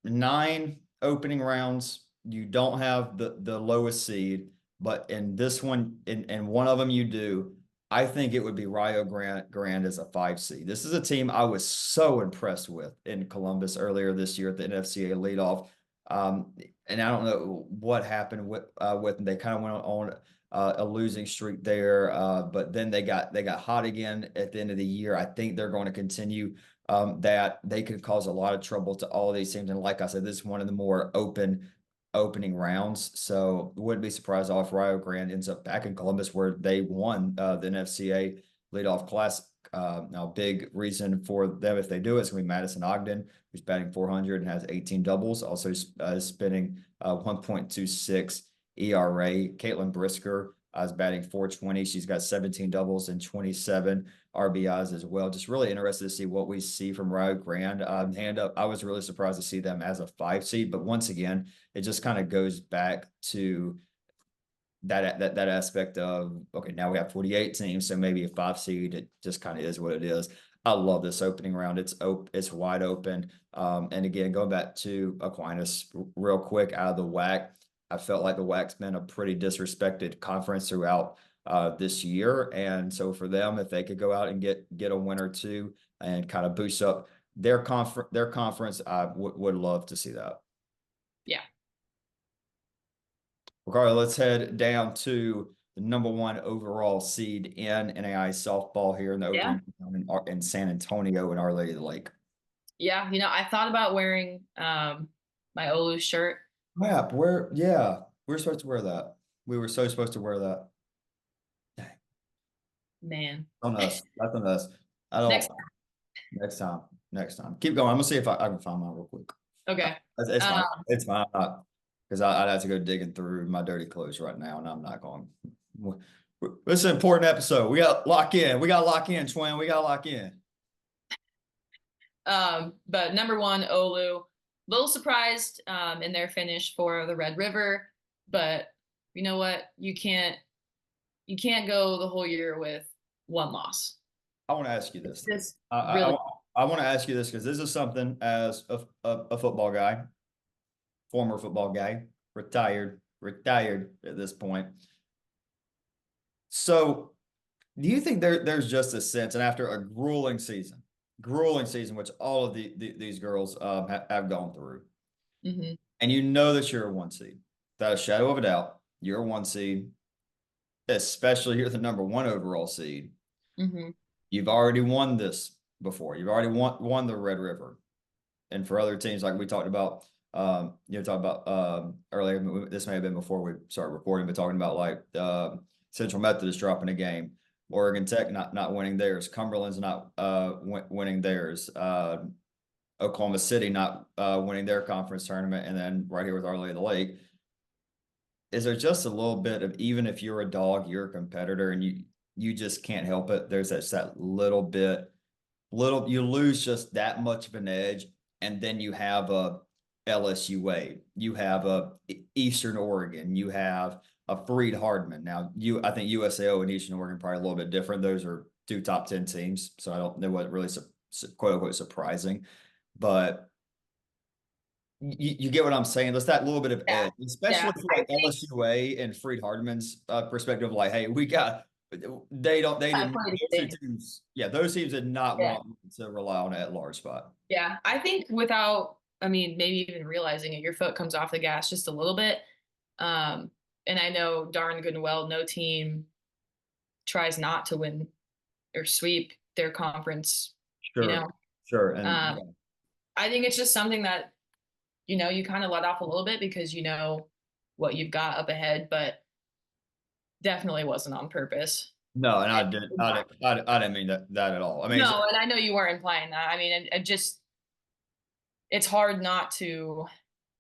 9 opening rounds, you don't have the lowest seed, but in this one, in one of them you do, I think it would be Rio Grande as a 5 seed. This is a team I was so impressed with in Columbus earlier this year at the NFCA leadoff. And I don't know what happened with them. They kind of went on a losing streak there, but then they got hot again at the end of the year. I think they're going to continue that. They could cause a lot of trouble to all of these teams. And like I said, this is one of the more opening rounds. So wouldn't be surprised if Rio Grande ends up back in Columbus where they won the NFCA leadoff class. Now, big reason for them if they do it is going to be Madison Ogden, who's batting 400 and has 18 doubles, also spinning 1.26 ERA. Caitlin Brisker is batting 420. She's got 17 doubles and 27 RBIs as well. Just really interested to see what we see from Rio Grande. Hand up, I was really surprised to see them as a 5 seed, but once again, it just kind of goes back to that aspect of, okay, now we have 48 teams, so maybe a 5 seed, it just kind of is what it is. I love this opening round. It's wide open. And again, going back to Aquinas real quick out of the WAC, I felt like the WAC's been a pretty disrespected conference throughout this year. And so for them, if they could go out and get a win or two and kind of boost up their conference, I would love to see that. Yeah. Ricardo, let's head down to the #1 overall seed in NAIA softball here in the opening round in San Antonio in Our Lady of the Lake. Yeah, I thought about wearing my Olu shirt. Yeah, we're supposed to wear that. We were so supposed to wear that. Dang. Man. On us. That's on us. I don't. Next time. Keep going. I'm gonna see if I can find mine real quick. Okay. It's fine. It's fine. Because I'd have to go digging through my dirty clothes right now, and I'm not going. This is an important episode. We got to lock in. We got to lock in, Twin. We got to lock in. But #1, Olu. Little surprised in their finish for the Red River, but you know what? You can't go the whole year with 1 loss. I want to ask you this. Really, I want to ask you this because this is something as a football guy, former football guy, retired at this point. So do you think there's just a sense, and after a grueling season, which all of these girls have gone through, and you know that you're a 1 seed, without a shadow of a doubt, you're a 1 seed, especially you're the #1 overall seed. You've already won this before. You've already won the Red River. And for other teams, like we talked about, earlier, this may have been before we started recording, but talking about like Central Methodist dropping a game, Oregon Tech not winning theirs, Cumberland's not winning theirs, Oklahoma City not winning their conference tournament, and then right here with Our Lady of the Lake. Is there just a little bit of, even if you're a dog, you're a competitor, and you just can't help it? There's that little bit, you lose just that much of an edge, and then you have a LSUA, you have a Eastern Oregon, you have a Freed Hardman. Now, I think USAO and Eastern Oregon are probably a little bit different. Those are two top 10 teams, so I don't know what really quote unquote surprising, but you get what I'm saying. There's that little bit of Yeah. edge, especially Yeah. for like LSUA and Freed Hardman's perspective. Like, hey, they I didn't, played those two it. teams, yeah, those teams did not Yeah. want to rely on an at-large spot. Yeah. I think without, I mean, maybe even realizing it, your foot comes off the gas just a little bit. And I know darn good and well, no team tries not to win or sweep their conference, you Sure, know. sure, and Um, I think it's just something that, you kind of let off a little bit because you know what you've got up ahead, but definitely wasn't on purpose. no, and And, I didn't mean that at all. I mean, no, and I know you weren't implying that. I mean, it just, it's hard not to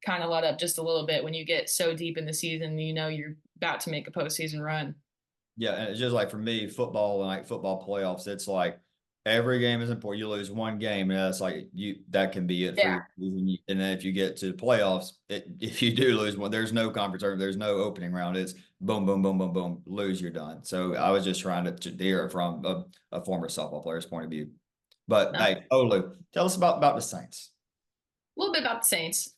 kind of let up just a little bit when you get so deep in the season, you're about to make a postseason run. yeah, and it's just like for me, football and like football playoffs, it's like every game is important. You lose one game, and that's like that can be it for Yeah. your season. And then if you get to the playoffs, if you do lose one, there's no conference or there's no opening round. It's boom, boom, boom, boom, boom, lose, you're done. So I was just trying to hear it from a former softball player's point of view. But No. hey, Olu, tell us about the Saints. A little bit about the Saints.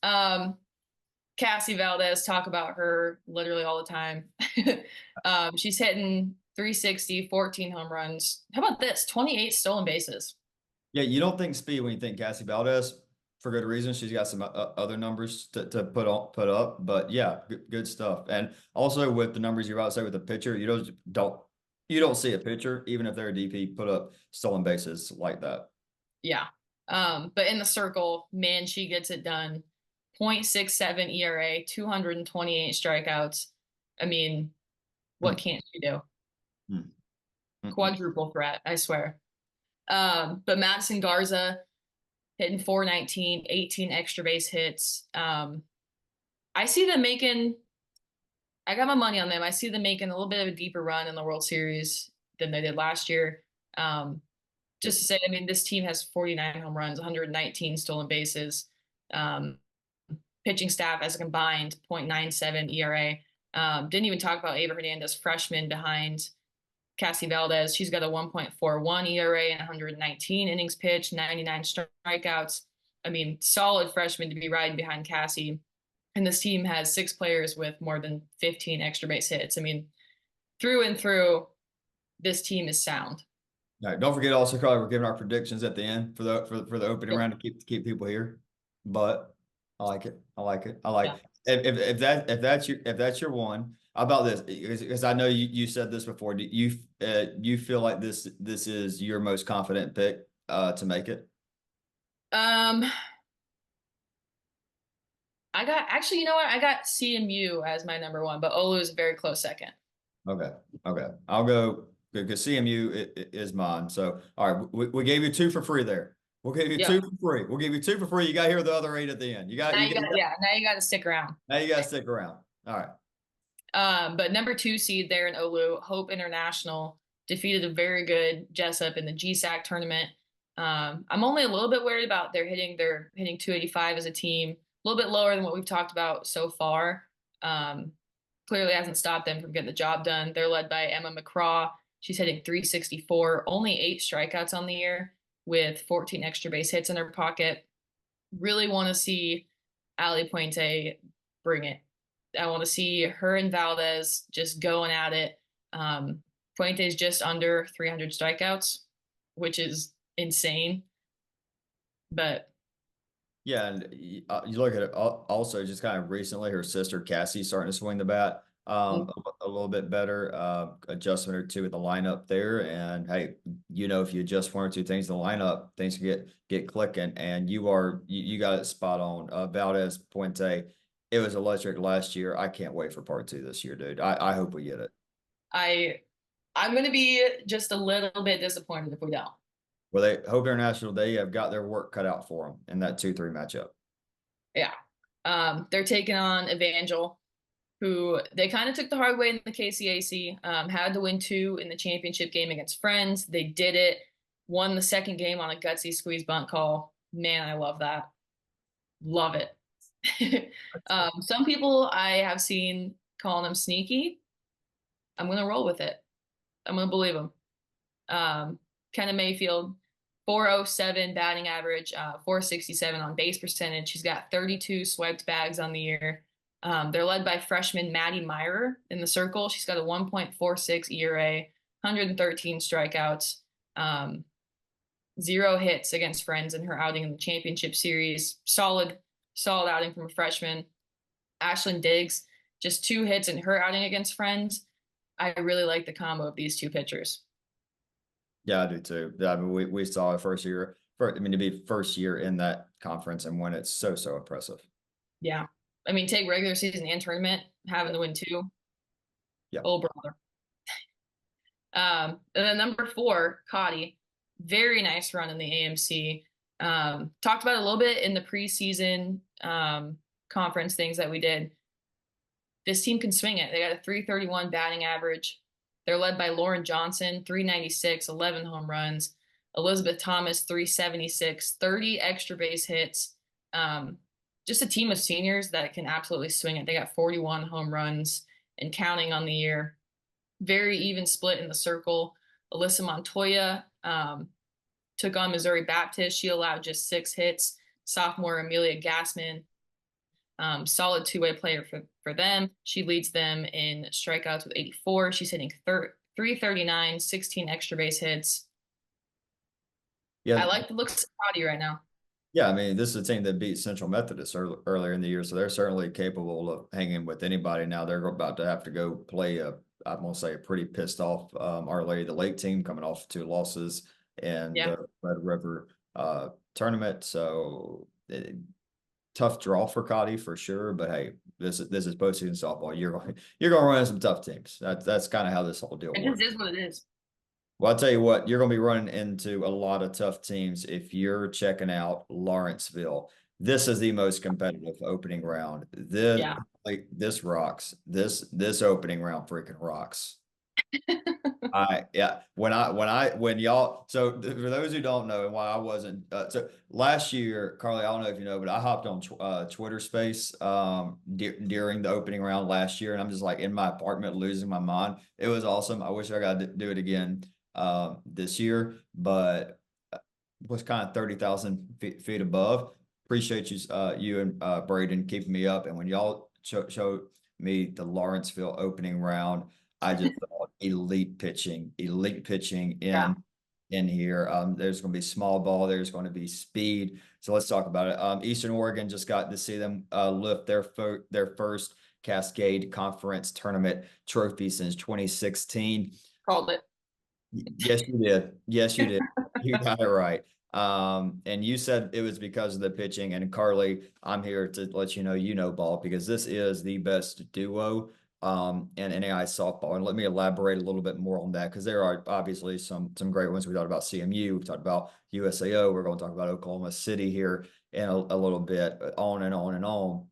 Cassie Valdez, talk about her literally all the time. She's hitting 360, 14 home runs. How about this? 28 stolen bases. Yeah, you don't think speed when you think Cassie Valdez, for good reason. She's got some other numbers to put up, but yeah, good stuff. And also with the numbers you're about to say with the pitcher, you don't see a pitcher, even if they're a DP, put up stolen bases like that. Yeah. But in the circle, man, she gets it done. 0.67 ERA, 228 strikeouts. I mean, what Hmm. can't she do? Hmm. Hmm. Quadruple threat, I swear. But Madison Garza hitting 419, 18 extra base hits. I see them making, I got my money on them. I see them making a little bit of a deeper run in the World Series than they did last year. Just to say, I mean, this team has 49 home runs, 119 stolen bases. Pitching staff as a combined 0.97 ERA. Didn't even talk about Ava Hernandez, freshman behind Cassie Valdez. She's got a 1.41 ERA and 119 innings pitched, 99 strikeouts. I mean, solid freshman to be riding behind Cassie. And this team has 6 players with more than 15 extra base hits. I mean, through and through, this team is sound. All right, don't forget also, Carly, we're giving our predictions at the end for the opening round to keep people here. But I like it. I like it. I like Yeah. if that's your one. How about this? Because I know you said this before. Do you feel like this is your most confident pick to make it? Um, I got actually, you know what? I got CMU as my number one, but Olu is a very close second. Okay. Okay. I'll go because CMU is mine. So all right, we gave you 2 for free there. We'll give you Yep. 2 for free. We'll give you 2 for free. You got to hear the other 8 at the end. Now you got to stick around. Now you got to stick around. All right. But number 2 seed there in Olu, Hope International defeated a very good Jessup in the GSAC tournament. I'm only a little bit worried about they're hitting 285 as a team, a little bit lower than what we've talked about so far. Clearly hasn't stopped them from getting the job done. They're led by Emma McCraw. She's hitting 364, only 8 strikeouts on the year with 14 extra base hits in her pocket. Really want to see Ali Puente bring it. I want to see her and Valdez just going at it. Puente's just under 300 strikeouts, which is insane. But yeah, and you look at it also just kind of recently, her sister Cassie starting to swing the bat. a little bit better adjustment or two at the lineup there. And hey, if you adjust one or two things in the lineup, things can get clicking. And you got it spot on. Valdez Puente, it was electric last year. I can't wait for part two this year, dude. I hope we get it. I'm going to be just a little bit disappointed if we don't. Well, they Hope International, they have got their work cut out for them in that 2-3 matchup. Yeah. They're taking on Evangel, who they kind of took the hard way in the KCAC, had to win 2 in the championship game against Friends. They did it, won the second game on a gutsy squeeze bunt call. Man, I love that. Love it. Some people I have seen calling them sneaky. I'm going to roll with it. I'm going to believe them. Kenna Mayfield, 407 batting average, 467 on base percentage. She's got 32 swiped bags on the year. They're led by freshman Maddie Meyer in the circle. She's got a 1.46 ERA, 113 strikeouts, 0 hits against Friends in her outing in the championship series. Solid outing from a freshman. Ashlyn Diggs, just 2 hits in her outing against Friends. I really like the combo of these 2 pitchers. Yeah, I do too. I mean, we saw it to be first year in that conference and win it so impressive. Yeah. I mean, take regular season and tournament, having to win 2. Yeah. Oh, brother. And then number 4, Cotty. Very nice run in the AMC. Talked about it a little bit in the preseason conference things that we did. This team can swing it. They got a 331 batting average. They're led by Lauren Johnson, 396, 11 home runs. Elizabeth Thomas, 376, 30 extra base hits. Just a team of seniors that can absolutely swing it. They got 41 home runs and counting on the year. Very even split in the circle. Alyssa Montoya took on Missouri Baptist. She allowed just 6 hits. Sophomore Amelia Gassman, solid 2-way player for them. She leads them in strikeouts with 84. She's hitting 339, 16 extra base hits. Yeah. I like the looks of Cotty right now. Yeah, I mean, this is a team that beat Central Methodist earlier in the year, so they're certainly capable of hanging with anybody. Now they're about to have to go play I'm gonna say a pretty pissed off Our Lady of the Lake team coming off 2 losses in the Red River tournament. So tough draw for Cotty for sure. But hey, this is postseason softball. You're going to run into some tough teams. That's kind of how this whole deal It works. just is what it is. Well, I'll tell you what, you're going to be running into a lot of tough teams if you're checking out Lawrenceville. This is the most competitive opening round. This rocks. This opening round freaking rocks. When y'all, so for those who don't know and why I wasn't, so last year, Carly, I don't know if you know, but I hopped on Twitter Space during the opening round last year, and I'm just like in my apartment losing my mind. It was awesome. I wish I got to do it again this year, but was kind of 30,000 feet above. Appreciate you and Braden keeping me up, and when y'all showed me the Lawrenceville opening round, I just thought elite pitching in here. There's going to be small ball. There's going to be speed. So let's talk about it. Eastern Oregon just got to see them lift their first Cascade Conference Tournament trophy since 2016. Called it. Yes, you did. Yes, you did. You got it right. And you said it was because of the pitching. And Carly, I'm here to let you know ball, because this is the best duo in NAIA softball. And let me elaborate a little bit more on that, because there are obviously some great ones. We talked about CMU, we've talked about USAO, we're going to talk about Oklahoma City here in a little bit, on and on and on.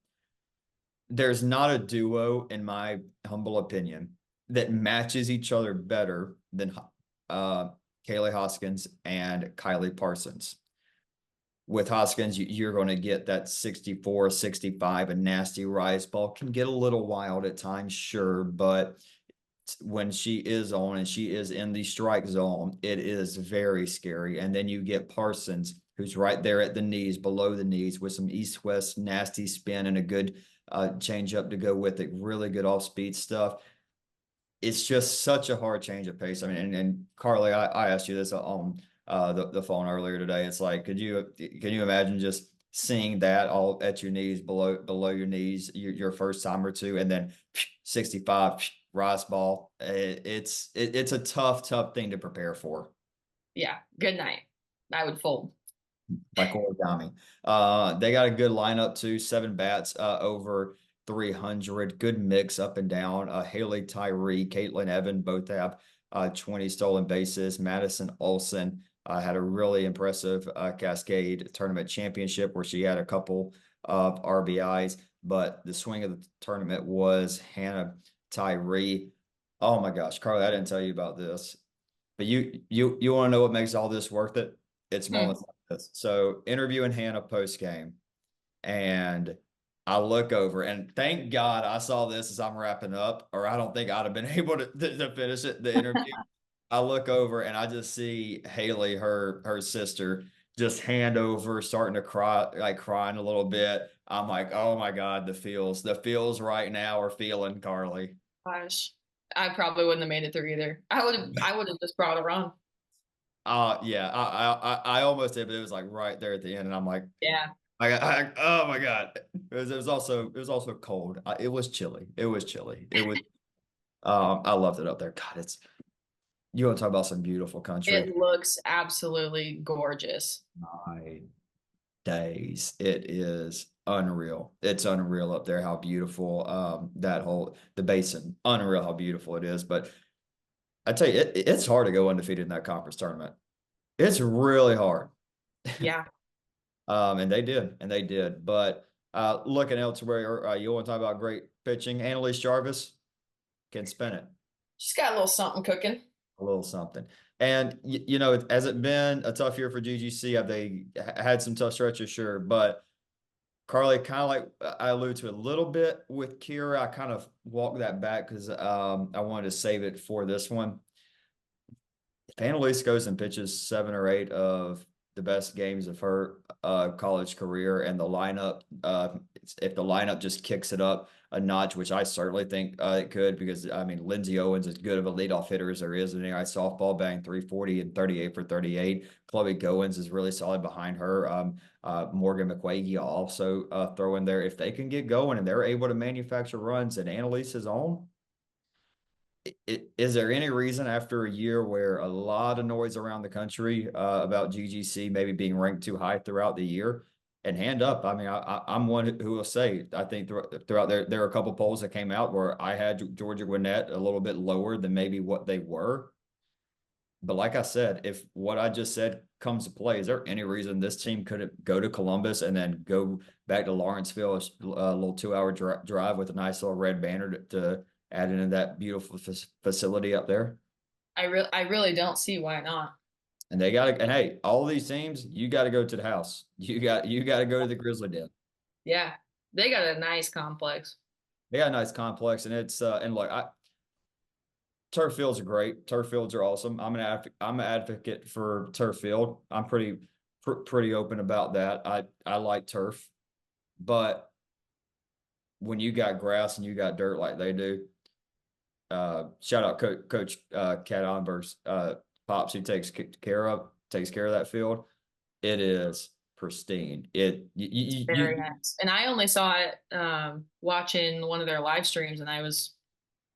There's not a duo, in my humble opinion, that matches each other better than Kaylee Hoskins and Kylie Parsons. With Hoskins, you're going to get that 64, 65, a nasty rise ball. Can get a little wild at times, sure, but when she is on and she is in the strike zone, it is very scary. And then you get Parsons, who's right there at the knees, below the knees, with some east-west nasty spin and a good change up to go with it. Really good off-speed stuff. It's just such a hard change of pace. I mean, and Carly, I asked you this on the phone earlier today. It's like, can you imagine just seeing that all at your knees, below your knees, your first time or two, and then 65 rice ball. It's a tough thing to prepare for. Yeah, good night. I would fold. Like origami. They got a good lineup too. 7 bats, over 300. Good mix up and down. Haley Tyree, Caitlin Evan both have 20 stolen bases. Madison Olson had a really impressive Cascade tournament championship where she had a couple of RBIs. But the swing of the tournament was Hannah Tyree. Oh my gosh, Carly, I didn't tell you about this. But you want to know what makes all this worth it? It's Hmm. moments like this. So interviewing Hannah post game, and I look over, and thank God I saw this as I'm wrapping up, or I don't think I'd have been able to finish it, the interview. I look over and I just see Haley, her sister, just hand over, starting to cry, like crying a little bit. I'm like, oh my God, the feels right now are feeling Carly. Gosh, I probably wouldn't have made it through either. I would have just brought her on. Yeah, I almost did, but it was like right there at the end, and I'm like, Yeah, oh my God. It was also cold. It was chilly. It was chilly. It was I loved it up there. God, you want to talk about some beautiful country. it looks absolutely gorgeous. My days. It is unreal. It's unreal up there how beautiful that whole the basin. Unreal how beautiful it is. But I tell you, it's hard to go undefeated in that conference tournament. It's really hard. Yeah, And they did, and they did. But looking elsewhere, you want to talk about great pitching? Annalise Jarvis can spin it she's got a little something cooking. a little something. And has it been a tough year for GGC? Have they had some tough stretches? Sure, but Carly, kind of like I alluded to a little bit with Kira, I kind of walked that back because I wanted to save it for this one. If Annalise goes and pitches 7 or 8 of the best games of her college career, and the lineup, if the lineup just kicks it up a notch, which I certainly think it could, because I mean Lindsey Owens is good of a leadoff hitter as there is in the ice softball, batting 340 and 38 for 38. Chloe Goins is really solid behind her. Morgan McQuagey also throw in there. If they can get going and they're able to manufacture runs, and Annalise is on. Is there any reason after a year where a lot of noise around the country about GGC maybe being ranked too high throughout the year? And hand up, I mean, I'm one who will say I think throughout there are a couple polls that came out where I had Georgia Gwinnett a little bit lower than maybe what they were. But like I said, if what I just said comes to play, is there any reason this team couldn't go to Columbus and then go back to Lawrenceville, a little 2-hour drive with a nice little red banner to add into that beautiful facility up there? I really don't see why not. And they got to, and hey, all these teams, you got to go to the house. You got to go to the Grizzly Den. Yeah, they got a nice complex. They got a nice complex, and it's and look, turf fields are great. Turf fields are awesome. I'm an advocate for turf field. I'm pretty open about that. I like turf, but when you got grass and you got dirt like they do, shout out Coach Cat Onberg's pops who takes care of that field. It is pristine. Very nice. And I only saw it watching one of their live streams, and I was,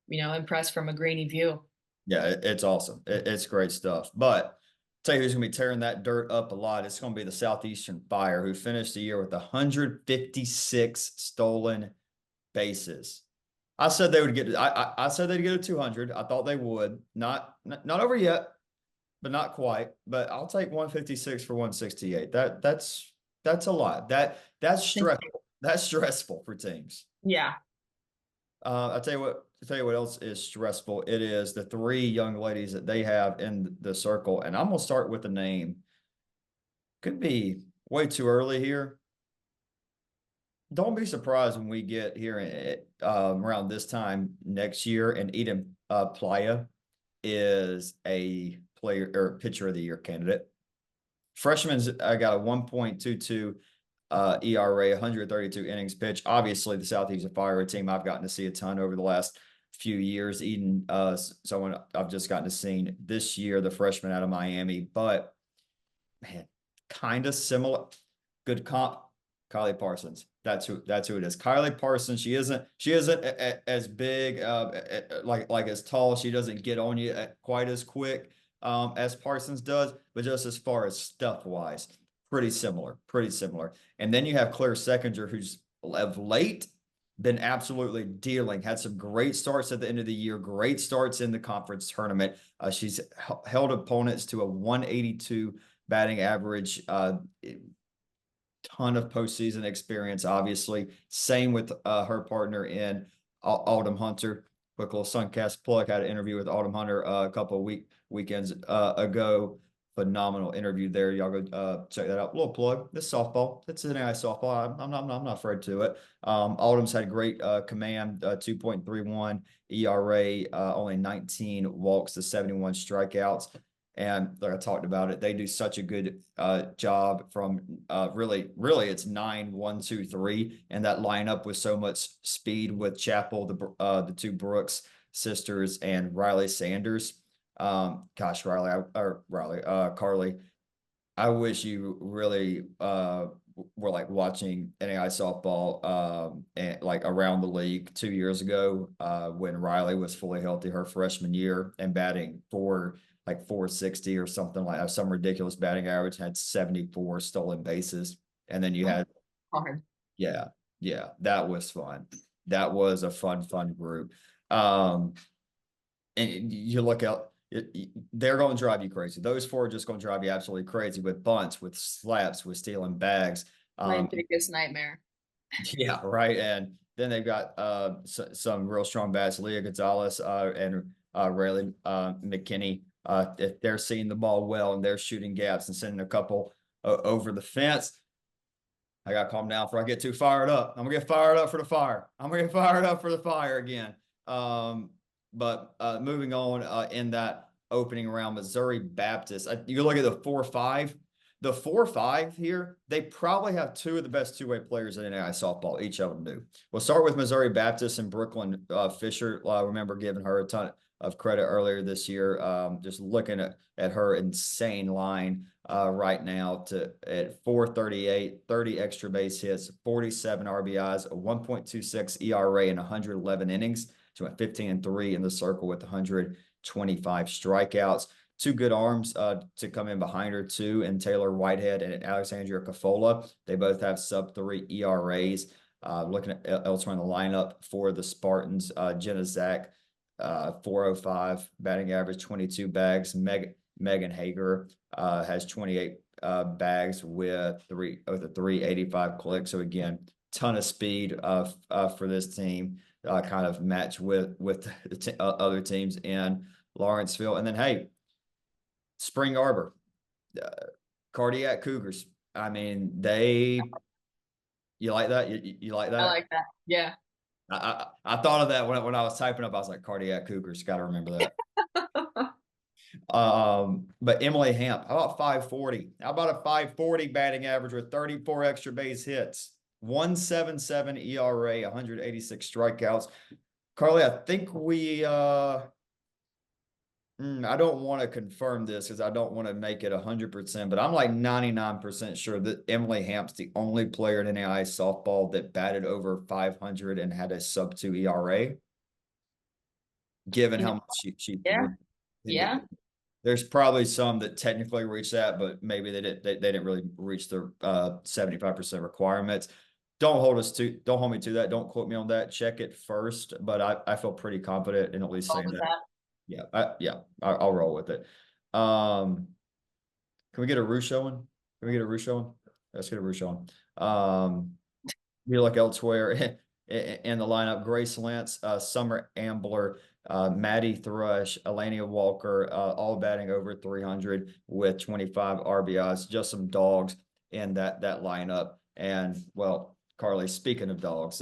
impressed from a grainy view. Yeah, it's awesome. It's great stuff. But tell you who's going to be tearing that dirt up a lot. It's going to be the Southeastern Fire, who finished the year with 156 stolen bases. I said they would get. I said they'd get to 200. I thought they would. Not over yet, but not quite. But I'll take 156 for 168. That's a lot. That's stressful. That's stressful for teams. Yeah. I'll tell you what. To tell you what else is stressful, it is the 3 young ladies that they have in the circle, and I'm gonna start with the name. Could be way too early here. Don't be surprised when we get here around this time next year, and Eden Playa is a player or pitcher of the year candidate. Freshman's got a 1.22 ERA, 132 innings pitched. Obviously, the Southeastern Fire, a team I've gotten to see a ton over the last few years. Eden, someone I've just gotten to see this year, the freshman out of Miami. But man, kind of similar. Good comp. Kylie Parsons. That's who it is. Kylie Parsons. She isn't as big, like as tall. She doesn't get on you quite as quick as Parsons does, but just as far as stuff wise, pretty similar. Pretty similar. And then you have Claire Seconder, who's of late been absolutely dealing. Had some great starts at the end of the year, great starts in the conference tournament. She's held opponents to a 182 batting average. Ton of postseason experience, obviously. Same with her partner in Autumn Hunter. Quick little Suncast plug. Had an interview with Autumn Hunter a couple of weekends ago. Phenomenal interview there. Y'all go check that out. Little plug. This softball. It's an NAIA softball. I'm not afraid to it. Autumn's had great command. 2.31 ERA. Only 19 walks to 71 strikeouts. And like I talked about it, they do such a good job from really it's 9-1-2-3, and that lineup with so much speed with Chappell, the two Brooks sisters, and Riley Sanders. Gosh, Carly, I wish you really were like watching NAI softball and like around the league 2 years ago when Riley was fully healthy her freshman year and batting for like 460 or something like that, some ridiculous batting average, had 74 stolen bases. And then you had, Hard. yeah, that was fun. That was a fun group. And you look out, they're going to drive you crazy. Those four are just going to drive you absolutely crazy with bunts, with slaps, with stealing bags. My biggest nightmare. Yeah, right. And then they've got some real strong bats, Leah Gonzalez and Raylan McKinney. If they're seeing the ball well and they're shooting gaps and sending a couple over the fence, I got to calm down before I get too fired up. I'm gonna get fired up for the fire. I'm gonna get fired up for the fire again. But moving on in that opening round, Missouri Baptist. You look at the 4-5. The 4-5 here, they probably have two of the best two-way players in NAIA softball. Each of them do. We'll start with Missouri Baptist and Brooklyn Fisher. I remember giving her a ton of credit earlier this year. Just looking at her insane line right now at 438, 30 extra base hits, 47 RBIs, a 1.26 ERA, and 111 innings. She went 15-3 in the circle with 125 strikeouts. Two good arms to come in behind her too, and Taylor Whitehead and Alexandria Cafola. They both have sub-3 ERAs. Looking at elsewhere in the lineup for the Spartans, Jenna Zach, 405 batting average, 22 bags. Megan Hager has 28 bags with a 385 click. So again, ton of speed for this team. Kind of match with the other teams in Lawrenceville. And then, hey, Spring Arbor, Cardiac Cougars. I mean, you like that? You like that? I like that. Yeah. I thought of that when I was typing up. I was like, Cardiac Cougars. Got to remember that. But Emily Hamp, how about 540? How about a 540 batting average with 34 extra base hits, 177 ERA, 186 strikeouts. Carly, I think I don't want to confirm this because I don't want to make it 100%, but I'm like 99% sure that Emily Hamp's the only player in NAIA softball that batted over 500 and had a sub-2 ERA. Given how much she threw. Yeah. There's probably some that technically reach that, but maybe they didn't really reach the 75% requirements. Don't hold me to that. Don't quote me on that. Check it first, but I feel pretty confident in at least saying that. Yeah, I'll roll with it. Can we get a Roo showing? Let's get a Roo showing. You look elsewhere in the lineup: Grace Lentz, Summer Ambler, Maddie Thrush, Elania Walker, all batting over 300 with 25 RBIs. Just some dogs in that lineup. And well, Carly, speaking of dogs,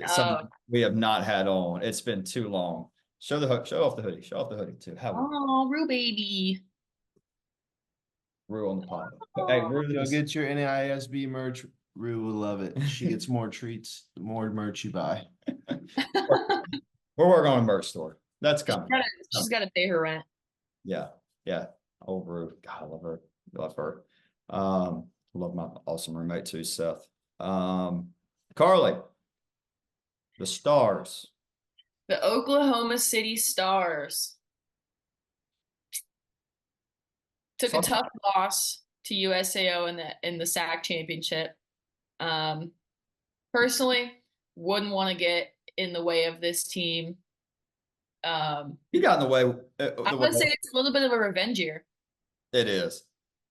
something we have not had on. It's been too long. Show off the hoodie. Show off the hoodie too. Oh, Rue baby. Rue on the pod. Hey, Rue, go get your NAIA SB merch. Rue will love it. She gets more treats the more merch you buy. We're working on a merch store. That's coming. She's got to pay her rent. Yeah. Old Rue. God, I love her. Love my awesome roommate too, Seth. Carly, the Stars. The Oklahoma City Stars took a tough loss to USAO in the SAC championship. Personally, wouldn't want to get in the way of this team. He got in the way. I'm gonna say it's a little bit of a revenge year. It is.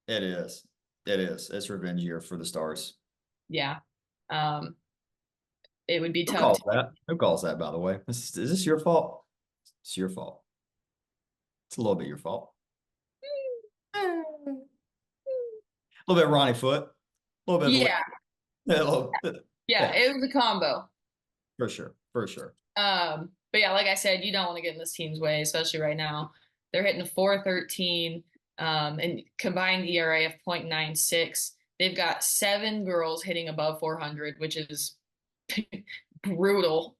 It is. It is. It's revenge year for the Stars. Yeah. It would be Who tough. calls that? Who calls that, by the way? Is this your fault? It's your fault. It's a little bit your fault. A little bit Ronnie Foot. A little bit. Yeah. Yeah, it was a combo. For sure. For sure. But yeah, like I said, you don't want to get in this team's way, especially right now. They're hitting a 4.13 and combined ERA of 0.96. They've got 7 girls hitting above 400, which is brutal.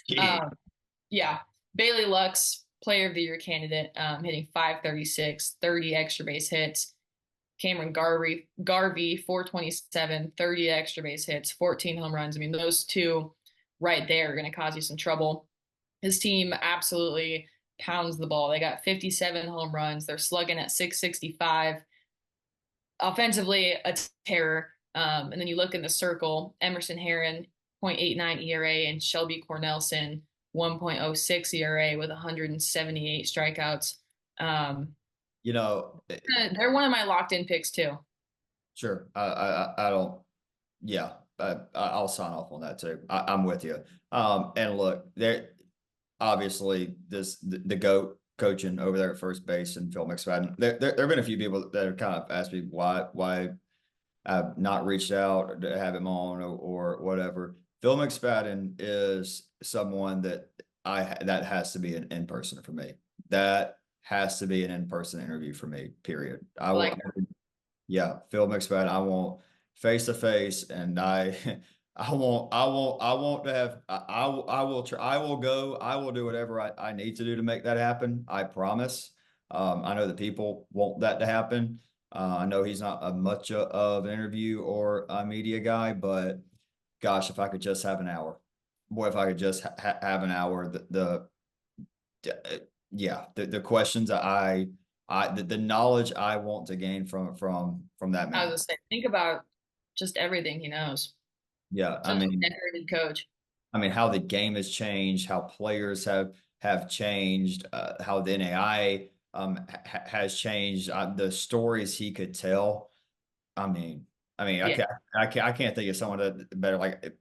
Yeah. Bailey Lux, Player of the Year candidate, hitting 536, 30 extra base hits. Cameron Garvey, 427, 30 extra base hits, 14 home runs. I mean, those two right there are going to cause you some trouble. His team absolutely pounds the ball. They got 57 home runs. They're slugging at 665. Offensively, a terror. And then you look in the circle, Emerson Herron, 0.89 ERA, and Shelby Cornelson, 1.06 ERA with 178 strikeouts. They're one of my locked-in picks too. Sure. I don't. Yeah, I'll sign off on that too. I'm with you. And look, there obviously the GOAT coaching over there at first base and Phil McSpadden. There have been a few people that have kind of asked me why I've not reached out to have him on or whatever. Phil McSpadden is someone that that has to be an in-person for me. That has to be an in-person interview for me, period. Yeah, Phil McSpadden, I want face to face, and I want to have, I will go, I will do whatever I need to do to make that happen. I promise. I know that people want that to happen. I know he's not much of an interview or a media guy, but gosh, if I could just have an hour, boy, if I could just have an hour, the questions the knowledge I want to gain from that man. I was gonna say, think about just everything he knows. Yeah, Such a decorated coach. I mean, how the game has changed, how players have changed, how the NAIA has changed, the stories he could tell. Yeah. I can't think of someone that better. Like,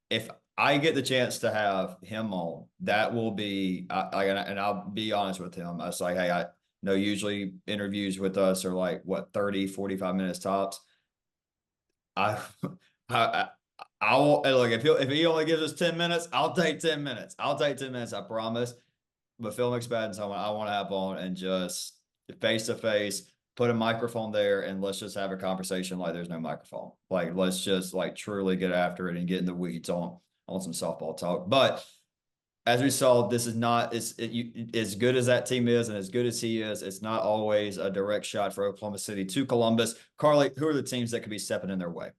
if I get the chance to have him on, that will be and I'll be honest with him. I was like, hey, I know usually interviews with us are like what 30, 45 minutes tops. I will look if he only gives us 10 minutes, I'll take 10 minutes. I'll take 10 minutes, I promise. But Phil McSpadden's someone I want to have on and just face to face, put a microphone there, and let's just have a conversation like there's no microphone. Like, let's just like truly get after it and get in the weeds on some softball talk. But as we saw, this is not as good as that team is and as good as he is. It's not always a direct shot for Oklahoma City to Columbus. Carly, who are the teams that could be stepping in their way?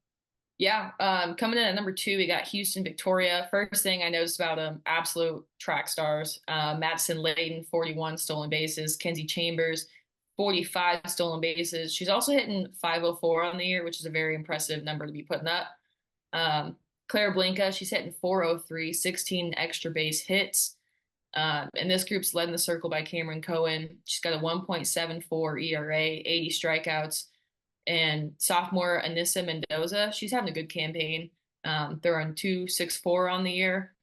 Yeah, coming in at number 2, we got Houston Victoria. First thing I noticed about them, absolute track stars. Madison Layton, 41 stolen bases. Kenzie Chambers, 45 stolen bases. She's also hitting 504 on the year, which is a very impressive number to be putting up. Claire Blinka, she's hitting 403, 16 extra base hits. And this group's led in the circle by Cameron Cohen. She's got a 1.74 ERA, 80 strikeouts. And sophomore Anissa Mendoza, she's having a good campaign. They're on 2.64 on the year.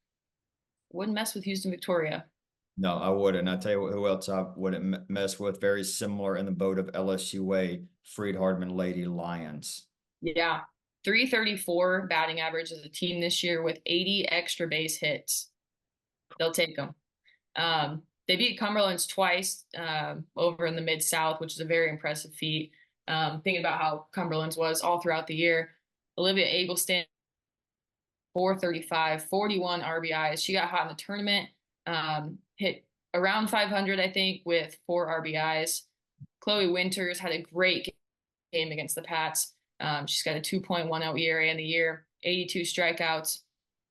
Wouldn't mess with Houston Victoria. No, I wouldn't. I tell you who else I wouldn't mess with. Very similar in the boat of LSUA, Freed Hardman Lady Lions. Yeah, 334 batting average as a team this year with 80 extra base hits. They'll take them. They beat Cumberland's twice over in the Mid-South, which is a very impressive feat. Thinking about how Cumberland's was all throughout the year. Olivia Eggleston, 435, 41 RBIs. She got hot in the tournament, hit around 500, I think, with 4 RBIs. Chloe Winters had a great game against the Pats. She's got a 2.10 ERA in the year, 82 strikeouts.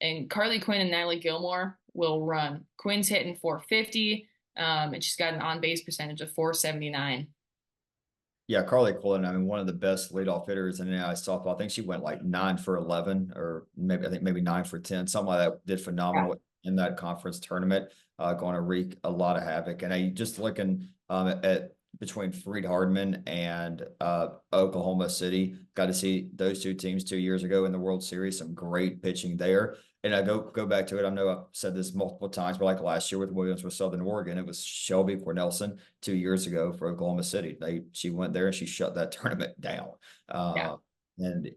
And Carly Quinn and Natalie Gilmore will run. Quinn's hitting 450, and she's got an on-base percentage of 479. Yeah, Carly Quinn, I mean, one of the best leadoff hitters in NAIA softball. I think she went like 9 for 11, or maybe 9 for 10, something like that. Did phenomenal in that conference tournament, going to wreak a lot of havoc. And I just looking at between Freed Hardman and Oklahoma City, got to see those two teams 2 years ago in the World Series. Some great pitching there. And I go back to it. I know I've said this multiple times, but like last year with Williams with Southern Oregon, it was Shelby Cornelson 2 years ago for Oklahoma City. She went there and she shut that tournament down. Yeah. And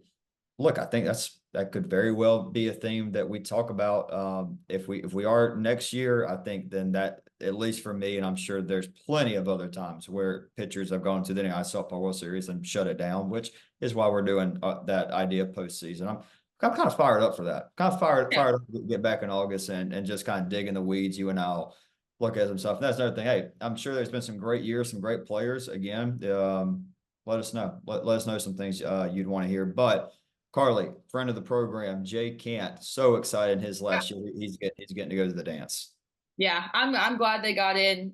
look, I think that could very well be a theme that we talk about. If we are next year, I think then that, at least for me, and I'm sure there's plenty of other times where pitchers have gone to the NAIA Softball World Series and shut it down, which is why we're doing that idea postseason. I'm kind of fired up for that. Kind of fired up to get back in August and just kind of dig in the weeds. You and I'll look at some stuff. And that's another thing. Hey, I'm sure there's been some great years, some great players. Again, let us know. Let us know some things you'd want to hear. But Carly, friend of the program, Jay Kent, so excited in his last year. He's getting to go to the dance. Yeah, I'm glad they got in,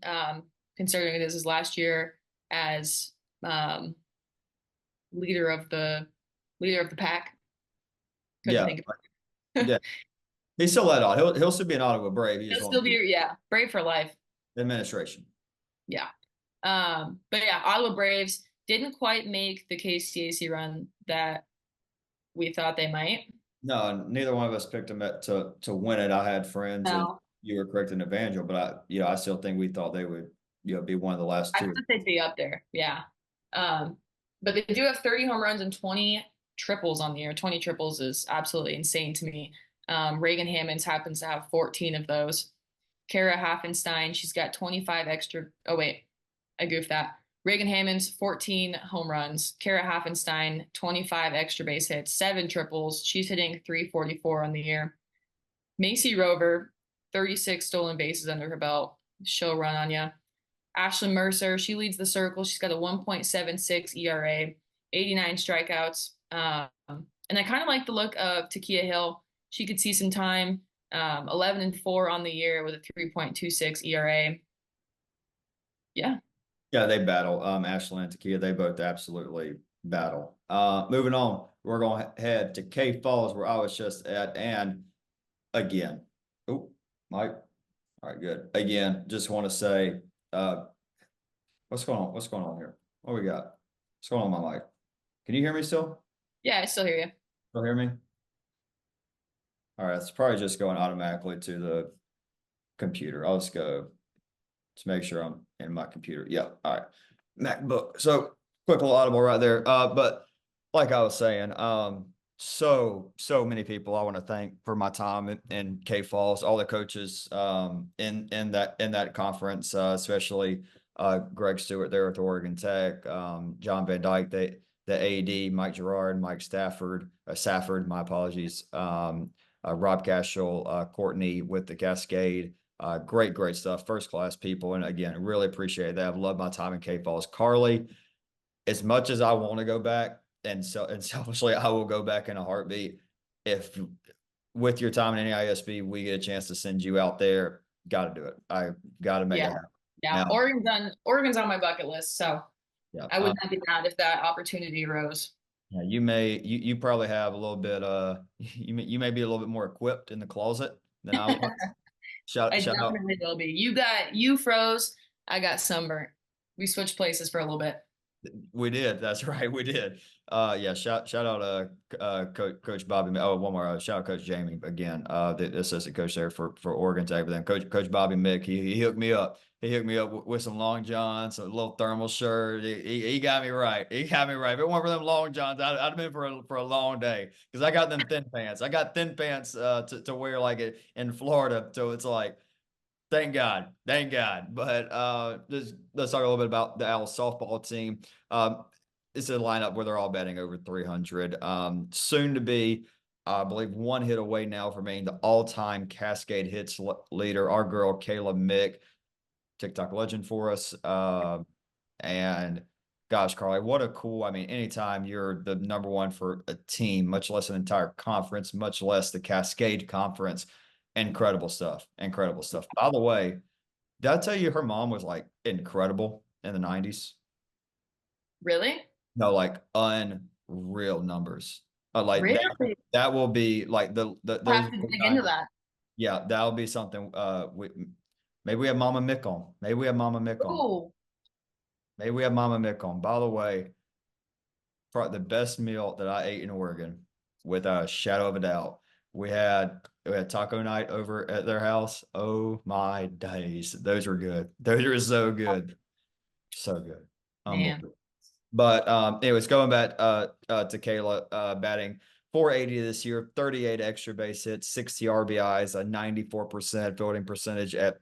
considering this is last year as leader of the pack. Couldn't think of it. Yeah. He's still at all. He'll still be an Ottawa Brave. He'll still be, Brave for life. Administration. Yeah. But yeah, Ottawa Braves didn't quite make the KCAC run that we thought they might. No, neither one of us picked them to win it. I had friends, and you were correct in Evangel, but I still think we thought they would, be one of the last two. I thought they'd be up there. Yeah. But they do have 30 home runs and 20 triples on the year. 20 triples is absolutely insane to me. Reagan Hammonds happens to have 14 of those. Kara Haffenstein, she's got 25 extra. Oh, wait, I goofed that. Reagan Hammonds, 14 home runs. Kara Haffenstein, 25 extra base hits, 7 triples. She's hitting 344 on the year. Macy Rover, 36 stolen bases under her belt. She'll run on ya. Ashlyn Mercer, she leads the circle. She's got a 1.76 ERA, 89 strikeouts. And I kind of like the look of Takia Hill. She could see some time. 11-4 on the year with a 3.26 ERA. Yeah. Yeah, they battle. Ashlyn and Takia, they both absolutely battle. Moving on, we're going to head to K Falls, where I was just at, and again, oh, Mike. All right, good. Again, just want to say, what's going on? What's going on here? What we got? What's going on, my mic? Can you hear me still? Yeah, I still hear you. Still hear me? All right, it's probably just going automatically to the computer. I'll just go to make sure I'm in my computer. Yeah, all right. MacBook. So quick little audible right there. But like I was saying, so many people I want to thank for my time in K Falls, all the coaches in that conference, especially Greg Stewart there with Oregon Tech, John Van Dyke, the AD, Mike Gerard, Mike Safford, my apologies, Rob Cashel, Courtney with the Cascade. Great stuff. First class people. And again, really appreciate that. I've loved my time in K Falls. Carly, as much as I want to go back, and selfishly, I will go back in a heartbeat. If with your time in NAIA SB, we get a chance to send you out there, got to do it. I got to make it happen. Yeah. Now, Oregon's on my bucket list. So yeah, I would not be mad if that opportunity arose. Yeah, you probably have a little bit, you may be a little bit more equipped in the closet than I was. I definitely will be. You froze. I got sunburnt. We switched places for a little bit. We did. That's right. We did. Yeah. Shout out Coach Bobby. Oh, one more. Shout out Coach Jamie again. The assistant coach there for Oregon Tech. But then Coach Bobby Mick. He hooked me up. He hooked me up with some long johns, a little thermal shirt. He got me right. He got me right. If it weren't for them long johns, I'd have been for a long day, because I got them thin pants. I got thin pants to wear like it in Florida. So it's like, thank God. But let's talk a little bit about the Owls softball team. It's a lineup where they're all batting over 300. Soon to be, I believe, one hit away now from being the all-time Cascade hits leader. Our girl Kayla Mick, TikTok legend for us, and Gosh, Carly, what a cool, I mean, anytime you're the number one for a team, much less an entire conference, much less the Cascade Conference, incredible stuff. Incredible stuff. By the way, did I tell you her mom was like incredible in the 90s? Really? No, like unreal numbers. Like Really? that will be like the I'll those have to dig into 90s. that. Yeah, that'll be something maybe we have Mama Mick on. Maybe we have Mama Mick on. Oh, Maybe we have Mama Mick on. By the way, probably the best meal that I ate in Oregon, without a shadow of a doubt. We had taco night over at their house. Oh my days. Those were good. Those are so good. So good. man. Unbelievable. But anyways, going back to Kayla batting 480 this year, 38 extra base hits, 60 RBIs, a 94% fielding percentage at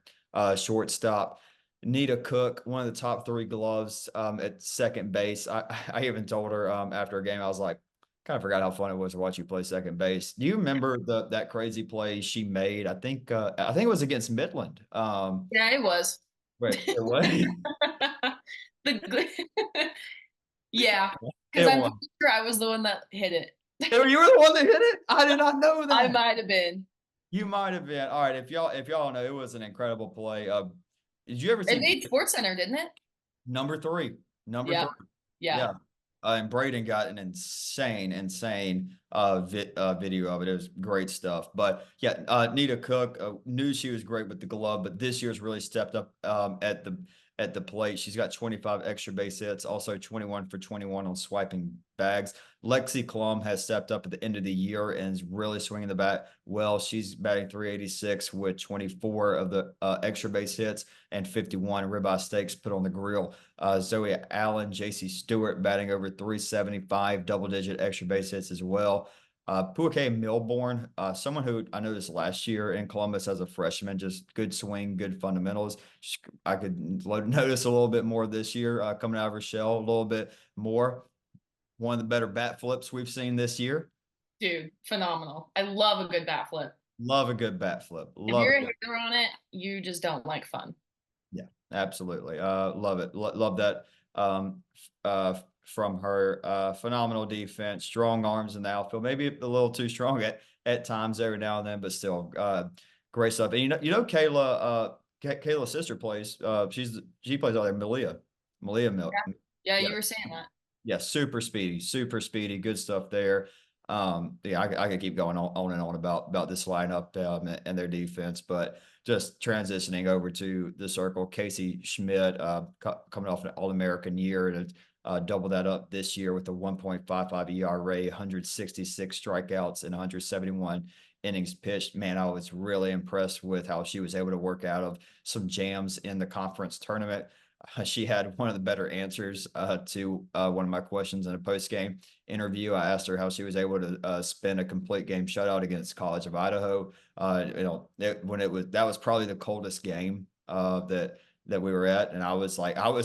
shortstop. Nita Cook, one of the top three gloves at second base. I even told her after a game, I was like, kind of forgot how fun it was to watch you play second base. Do you remember that crazy play she made? I think it was against Midland. Yeah, it was. Wait, it was. The yeah, because It I'm was. pretty sure I was the one that hit it. You were the one that hit it? I did not know I that. might have been. You might have been. All right, if y'all know, it was an incredible play. Did you ever It see made Sports Center, didn't it? number three? Number Yeah. three. Yeah. Yeah. And Braden got an insane video of it. It was great stuff. But yeah, Nita Cook knew she was great with the glove, but this year's really stepped up at the plate. She's got 25 extra base hits, also 21 for 21 on swiping bags. Lexi Klum has stepped up at the end of the year and is really swinging the bat well. She's batting 386 with 24 of the extra base hits and 51 ribeye steaks put on the grill. Zoe Allen, JC Stewart batting over 375, double-digit extra base hits as well. Puake Milborn, someone who I noticed last year in Columbus as a freshman, just good swing, good fundamentals. I could notice a little bit more this year coming out of her shell, a little bit more. One of the better bat flips we've seen this year. Dude, phenomenal. I love a good bat flip. Love a good bat flip. If Love you're a it. hitter on it, you just don't like fun. Yeah, absolutely. Love it. Love that from her. Phenomenal defense, strong arms in the outfield. Maybe a little too strong at times every now and then, but still great stuff. And Kayla's sister plays. She plays out there, Malia. Malia Mil. Yeah. Yeah, Yeah, you were saying that. yeah, super speedy, good stuff there. Yeah, I could keep going on and on about this lineup and their defense, but just transitioning over to the circle, Casey Schmidt coming off an All-American year and doubled that up this year with a 1.55 ERA, 166 strikeouts, and 171 innings pitched. Man, I was really impressed with how she was able to work out of some jams in the conference tournament. She had one of the better answers to one of my questions in a post-game interview. I asked her how she was able to spin a complete game shutout against College of Idaho. That was probably the coldest game that we were at, and I was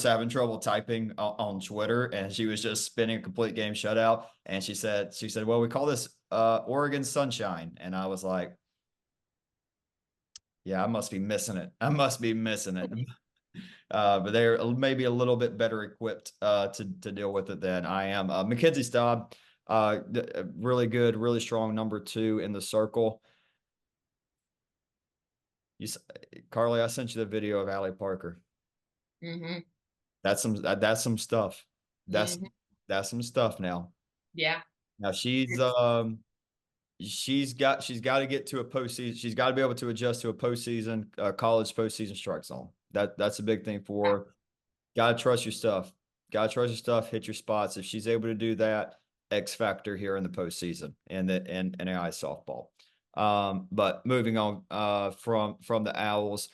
having trouble typing on Twitter, and she was just spinning a complete game shutout. And she said, "Well, we call this Oregon Sunshine," and I was like, "Yeah, I must be missing it. I must be missing it." But they're maybe a little bit better equipped to deal with it than I am. Mackenzie Staub, really good, really strong number two in the circle. Carly, I sent you the video of Allie Parker. Mm-hmm. That's some stuff. That's Mm-hmm. that's some stuff now. Yeah. Now she's got to get to a postseason. She's got to be able to adjust to a postseason, college postseason strike zone. That's a big thing for her. Gotta trust your stuff. Gotta trust your stuff. Hit your spots. If she's able to do that, X factor here in the postseason and NAIA softball. But moving on from the Owls,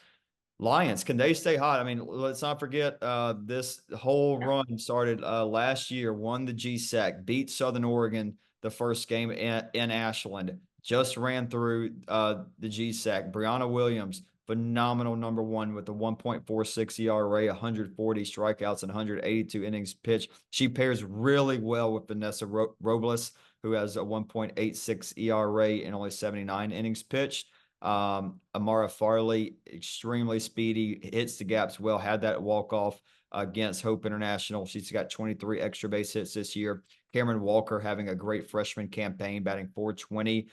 Lions, can they stay hot? I mean, let's not forget this whole run started last year, won the GSAC, beat Southern Oregon the first game in Ashland, just ran through the GSAC. Brianna Williams, phenomenal number one with a 1.46 ERA, 140 strikeouts, and 182 innings pitched. She pairs really well with Vanessa Robles, who has a 1.86 ERA and only 79 innings pitched. Amara Farley, extremely speedy, hits the gaps well, had that walk-off against Hope International. She's got 23 extra base hits this year. Cameron Walker having a great freshman campaign, batting .420,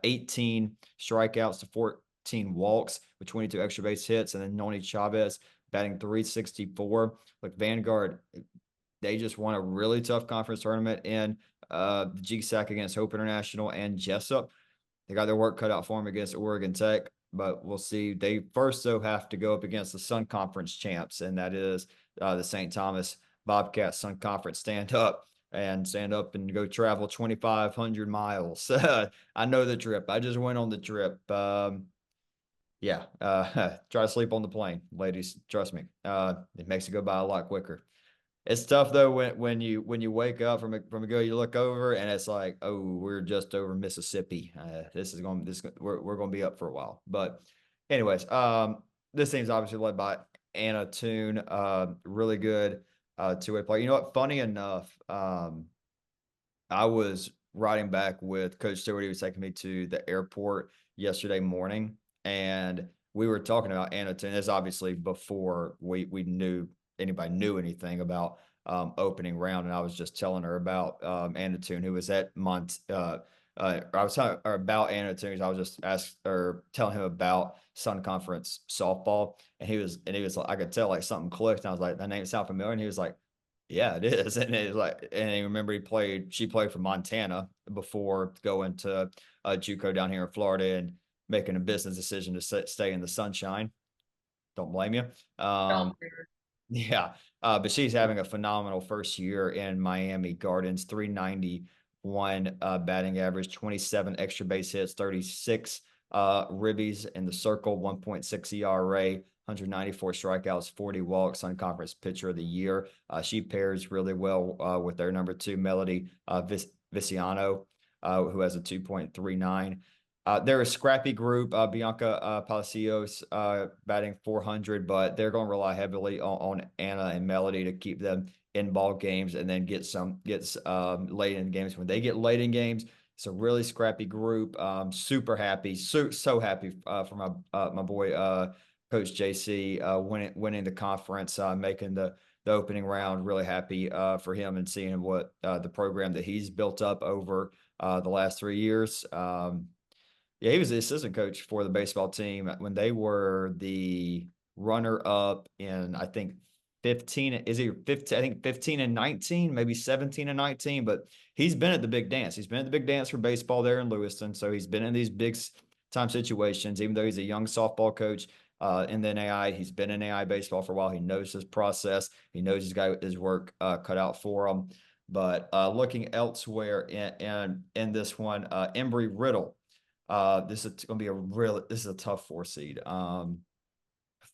18 strikeouts to 14 walks with 22 extra base hits. And then Noni Chavez batting .364. Like Vanguard, they just won a really tough conference tournament in the GSAC against Hope International and Jessup. They got their work cut out for them against Oregon Tech, but we'll see. They first, though, have to go up against the Sun Conference champs, and that is the St. Thomas Bobcats Sun Conference. Stand up and go travel 2,500 miles. I know the trip. I just went on the trip. Yeah, try to sleep on the plane, ladies. Trust me, it makes it go by a lot quicker. It's tough though when you wake up from a go, you look over and it's like, oh, we're just over Mississippi. We're going to be up for a while. But anyways, this team's obviously led by Anna Toon, really good two-way player. You know what? Funny enough, I was riding back with Coach Stewart. He was taking me to the airport yesterday morning, and we were talking about Anna Toon. This obviously before we knew anybody knew anything about opening round, and I was just telling her about Anna Toon, who was at I was telling her about Anna Toon. I was just telling him about Sun Conference softball, and he was like, I could tell like something clicked, and I was like, that name sound familiar, and he was like, yeah, it is. And it was like, and I remember she played for Montana before going to JUCO down here in Florida and making a business decision to stay in the sunshine. Don't blame you. Yeah. But she's having a phenomenal first year in Miami Gardens, 391 batting average, 27 extra base hits, 36 ribbies in the circle, 1.6 ERA, 194 strikeouts, 40 walks, on conference pitcher of the year. She pairs really well with their number 2, Melody Viciano, who has a 2.39. They're a scrappy group. Bianca Palacios batting .400, but they're going to rely heavily on Anna and Melody to keep them in ball games and then gets late in games. When they get late in games, it's a really scrappy group. Super happy, so happy for my boy Coach JC winning the conference, making the opening round. Really happy for him and seeing what the program that he's built up over the last 3 years. Yeah, he was the assistant coach for the baseball team when they were the runner-up in, I think, 15. Is he 15? I think 15 and 19, maybe 17 and 19. But he's been at the big dance. He's been at the big dance for baseball there in Lewiston. So he's been in these big time situations, even though he's a young softball coach in the NAI. He's been in NAI baseball for a while. He knows his process. He knows he's got his work cut out for him. But looking elsewhere in this one, Embry Riddle. This is going to be this is a tough 4 seed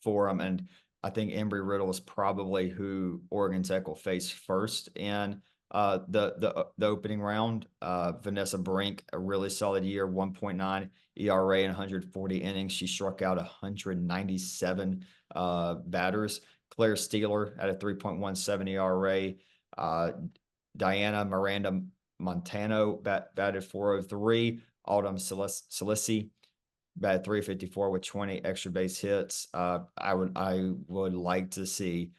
for them. And I think Embry Riddle is probably who Oregon Tech will face first in the opening round. Vanessa Brink, a really solid year, 1.9 ERA in 140 innings. She struck out 197 batters. Claire Steeler at a 3.17 ERA. Diana Miranda Montano batted .403. Autumn Salisi batted .354 with 20 extra base hits. I would like to see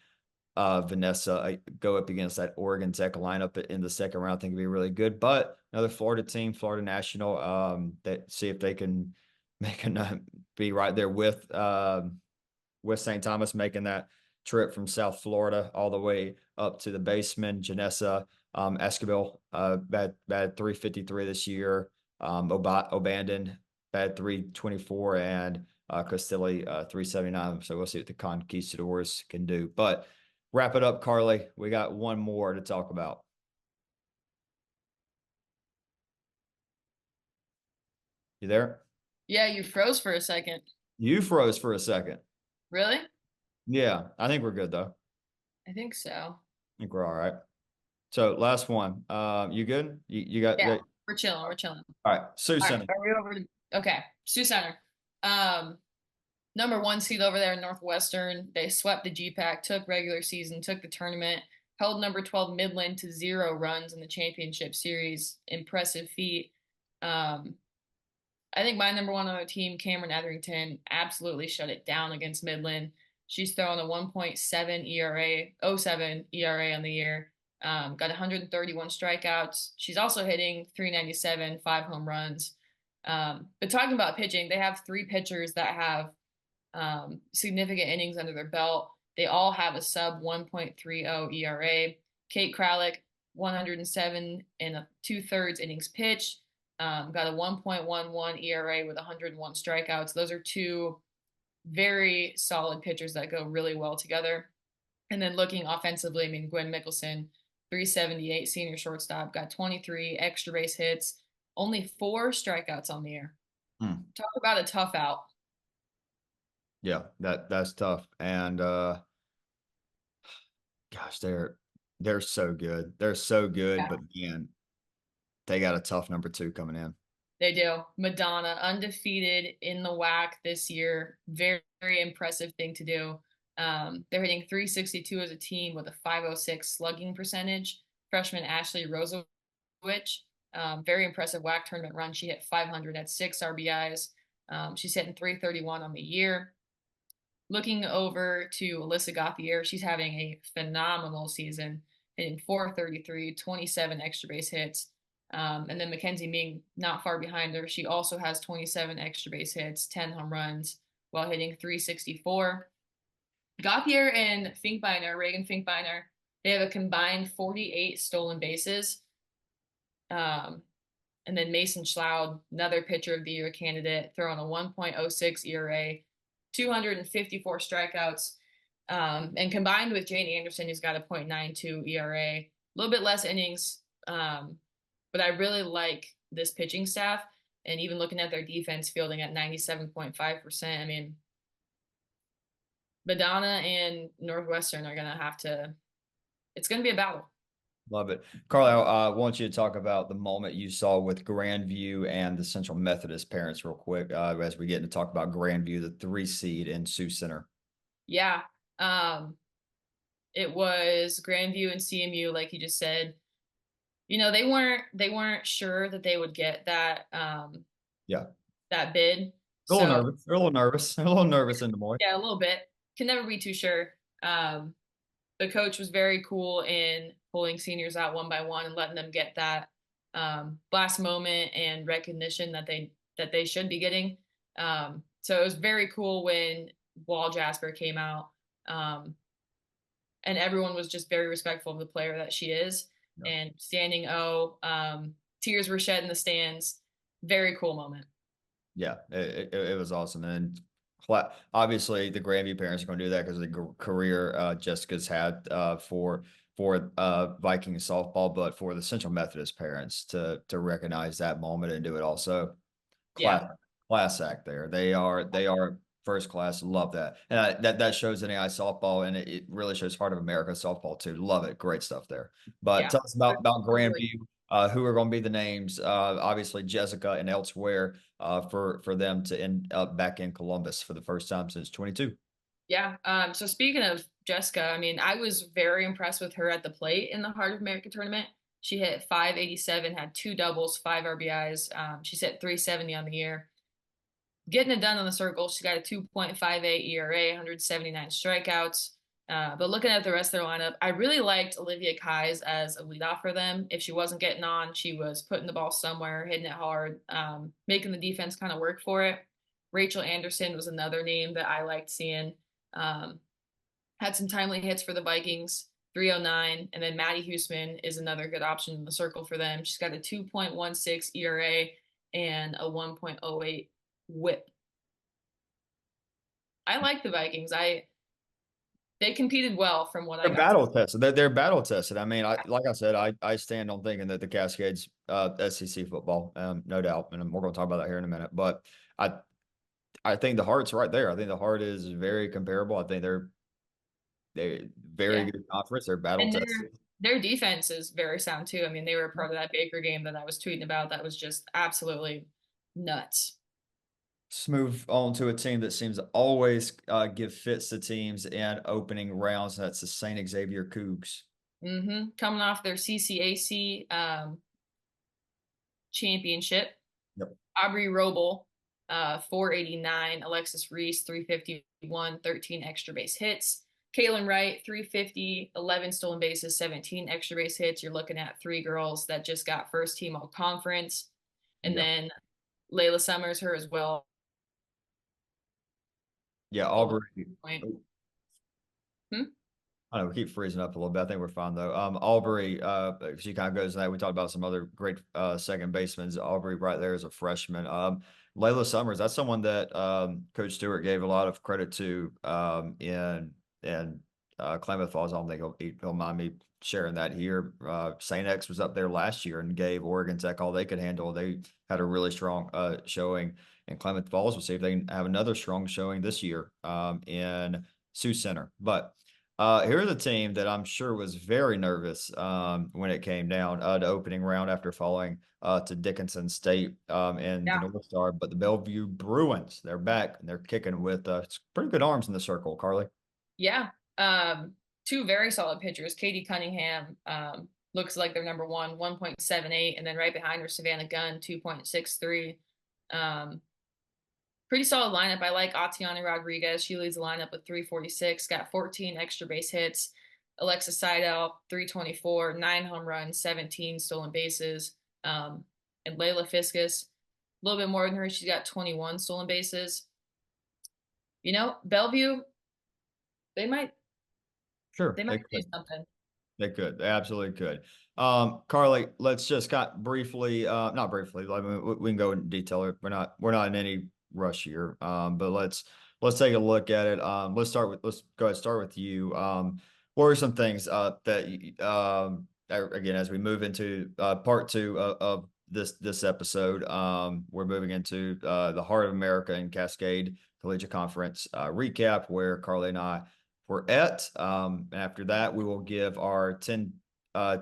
Vanessa go up against that Oregon Tech lineup in the second round. I think it'd be really good. But another Florida team, Florida National, that see if they can be right there with St. Thomas, making that trip from South Florida all the way up to the basement. Janessa Escobar batted .353 this year. O'Bandon batted .324 and Costelli .379. So we'll see what the Conquistadors can do. But wrap it up, Carly. We got one more to talk about. You there? Yeah, you froze for a second. You froze for a second. Really? Yeah, I think we're good though. I think so. I think we're all right. So last one. You good? You got? Yeah, we're chilling. All right, Sioux Center. Are we over? Okay, Sioux Center. Number 1 seed over there in Northwestern. They swept the GPAC, took regular season, took the tournament, held number 12 Midland to 0 runs in the championship series. Impressive feat. I think my number 1 on the team, Cameron Etherington, absolutely shut it down against Midland. She's thrown a 1.7 ERA, oh 07 ERA on the year. Got 131 strikeouts. She's also hitting 397, 5 home runs. But talking about pitching, they have 3 pitchers that have significant innings under their belt. They all have a sub 1.30 ERA. Kate Kralik, 107 and 2/3 innings pitched. Got a 1.11 ERA with 101 strikeouts. Those are 2 very solid pitchers that go really well together. And then looking offensively, I mean, Gwen Mickelson, 378 senior shortstop, got 23 extra base hits, only 4 strikeouts on the year. Talk about a tough out. Yeah, that's tough. And gosh, they're so good. They're so good, Yeah. but man, they got a tough number 2 coming in. They do. Madonna, undefeated in the WAC this year. Very, very impressive thing to do. They're hitting 362 as a team with a 506 slugging percentage. Freshman Ashley Rosewich, very impressive WAC tournament run. She hit 500 at 6 RBIs. She's hitting 331 on the year. Looking over to Alyssa Gauthier, she's having a phenomenal season, hitting 433, 27 extra base hits. And then Mackenzie Ming, not far behind her. She also has 27 extra base hits, 10 home runs, while hitting 364. Gauthier and Finkbeiner, Reagan Finkbeiner, they have a combined 48 stolen bases. And then Mason Schloud, another pitcher of the year candidate, throwing a 1.06 ERA, 254 strikeouts. And combined with Jane Anderson, who's got a 0.92 ERA, a little bit less innings. But I really like this pitching staff. And even looking at their defense, fielding at 97.5%. I mean, Madonna and Northwestern are going to have to, it's going to be a battle. Love it. Carly, I want you to talk about the moment you saw with Grandview and the Central Methodist parents real quick, as we get to talk about Grandview, the 3 seed in Sioux Center. Yeah. It was Grandview and CMU, like you just said. You know, they weren't sure that they would get that that bid. A little nervous. They're a little nervous. They're a little nervous in Des Moines. Yeah, a little bit. Can never be too sure. The coach was very cool in pulling seniors out one by one and letting them get that last moment and recognition that they should be getting. So it was very cool when Wall Jasper came out, and everyone was just very respectful of the player that she is. Yeah. And standing tears were shed in the stands. Very cool moment. Yeah, it was awesome. And obviously the Grandview parents are going to do that because of the career Jessica's had for Viking softball, but for the Central Methodist parents to recognize that moment and do it also. Class act there. They are first class. Love that. And that shows NAIA softball, and it really shows Heart of America softball too. Love it. Great stuff there. But tell us about Grandview. Who are going to be the names? Obviously Jessica and elsewhere for them to end up back in Columbus for the first time since 22. Yeah. So speaking of Jessica, I mean, I was very impressed with her at the plate in the Heart of America tournament. She hit 587, had 2 doubles, 5 RBIs. She's hit 370 on the year. Getting it done on the circle, she got a 2.58 ERA, 179 strikeouts. But looking at the rest of their lineup, I really liked Olivia Kais as a leadoff for them. If she wasn't getting on, she was putting the ball somewhere, hitting it hard, making the defense kind of work for it. Rachel Anderson was another name that I liked seeing. Had some timely hits for the Vikings, 309. And then Maddie Huseman is another good option in the circle for them. She's got a 2.16 ERA and a 1.08 whip. I like the Vikings. They competed well from what they're battle tested. They're battle tested. I mean, like I said, I stand on thinking that the Cascades SEC football, no doubt, and we're going to talk about that here in a minute. But I think the Heart's right there. I think the Heart is very comparable. I think they're very good conference. They're battle tested. Their defense is very sound too. I mean, they were a part of that Baker game that I was tweeting about. That was just absolutely nuts. Let's move on to a team that seems to always give fits to teams in opening rounds. And that's the St. Xavier Cougs. Coming off their CCAC championship. Yep. Aubrey Roble 489. Alexis Reese, 351, 13 extra base hits. Caitlin Wright, 350, 11 stolen bases, 17 extra base hits. You're looking at 3 girls that just got first team all conference. And Yeah. then Layla Summers, her as well. Yeah, Aubrey. Point. Hmm? I don't know, we keep freezing up a little bit. I think we're fine though. Aubrey, she kind of goes in that. We talked about some other great second basemen. Aubrey right there is a freshman. Layla Summers, that's someone that Coach Stewart gave a lot of credit to in Klamath Falls. I don't think he'll mind me sharing that here. St. X was up there last year and gave Oregon Tech all they could handle. They had a really strong showing in Klamath Falls. We'll see if they can have another strong showing this year in Sioux Center. But here's a team that I'm sure was very nervous when it came down to opening round after falling to Dickinson State in the North Star. But the Bellevue Bruins, they're back and they're kicking with pretty good arms in the circle, Carly. Yeah. 2 very solid pitchers. Katie Cunningham looks like they're number 1, 1.78. And then right behind her, Savannah Gunn, 2.63. Pretty solid lineup. I like Atiana Rodriguez. She leads the lineup with 346, got 14 extra base hits. Alexa Seidel, 324, 9 home runs, 17 stolen bases. And Layla Fiskus, a little bit more than her. She's got 21 stolen bases. You know, Bellevue, they might Sure, do something. They could. They absolutely could. Carly, let's just briefly, not briefly. I mean, we can go in detail. We're not in any rush here. But let's take a look at it. Let's go ahead and start with you. What are some things that again, as we move into part 2 of this episode, we're moving into the Heart of America and Cascade Collegiate Conference recap, where Carly and I were at. After that, we will give our 10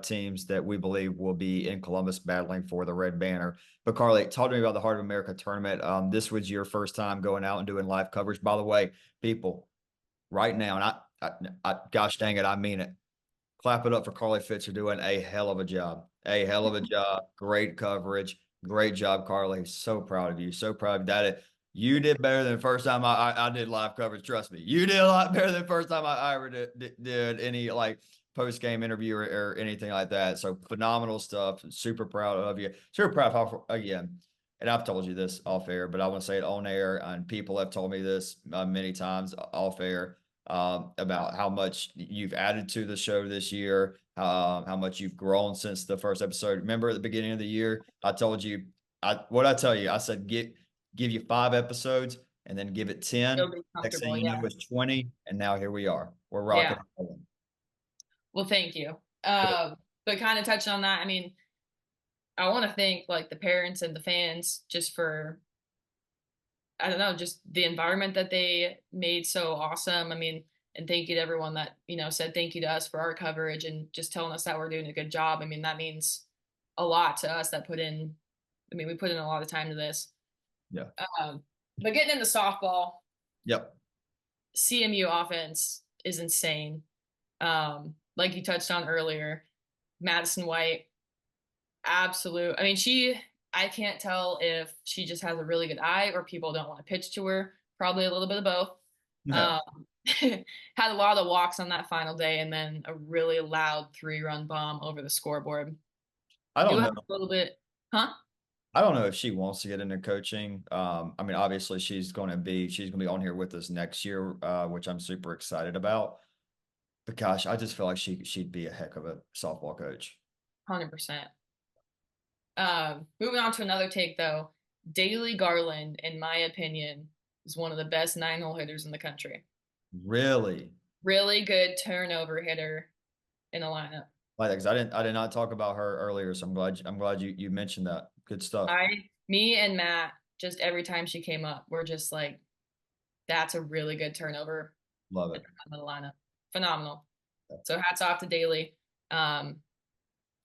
teams that we believe will be in Columbus battling for the Red Banner. But Carly, talk to me about the Heart of America tournament. This was your first time going out and doing live coverage. By the way, people, right now, and gosh dang it, I mean it. Clap it up for Carly Fitzer doing a hell of a job. A hell of a job. Great coverage. Great job, Carly. So proud of you. So proud of that. You did better than the first time I did live coverage. Trust me. You did a lot better than the first time I ever did any like post-game interview or anything like that. So phenomenal stuff. Super proud of you. Super proud of how, again, and I've told you this off air, but I want to say it on air, and people have told me this many times off air about how much you've added to the show this year, how much you've grown since the first episode. Remember at the beginning of the year, I told you, what I tell you, I said, give you 5 episodes and then give it 10. Next thing you know, it's 20. And now here we are. We're rocking. Yeah. Well, thank you. But kind of touching on that, I mean, I want to thank like the parents and the fans just for, I don't know, just the environment that they made so awesome. I mean, and thank you to everyone that, you know, said thank you to us for our coverage and just telling us that we're doing a good job. I mean, that means a lot to us that we put in a lot of time to this. Yeah. But getting into softball. Yep. CMU offense is insane. Like you touched on earlier, Madison White, absolute. I mean, I can't tell if she just has a really good eye or people don't want to pitch to her. Probably a little bit of both. No. Had a lot of walks on that final day and then a really loud 3-run bomb over the scoreboard. I don't know. A little bit, huh? I don't know if she wants to get into coaching. I mean, obviously she's going to be on here with us next year, which I'm super excited about. But gosh, I just feel like she'd be a heck of a softball coach. 100%. Moving on to another take though, Daly Garland, in my opinion, is one of the best 9-hole hitters in the country. Really? Really good turnover hitter in a lineup. Like, because I did not talk about her earlier, so I'm glad you mentioned that. Good stuff. Me and Matt, just every time she came up, we're just like, that's a really good turnover. Love it. In the lineup. Phenomenal. So hats off to Daly.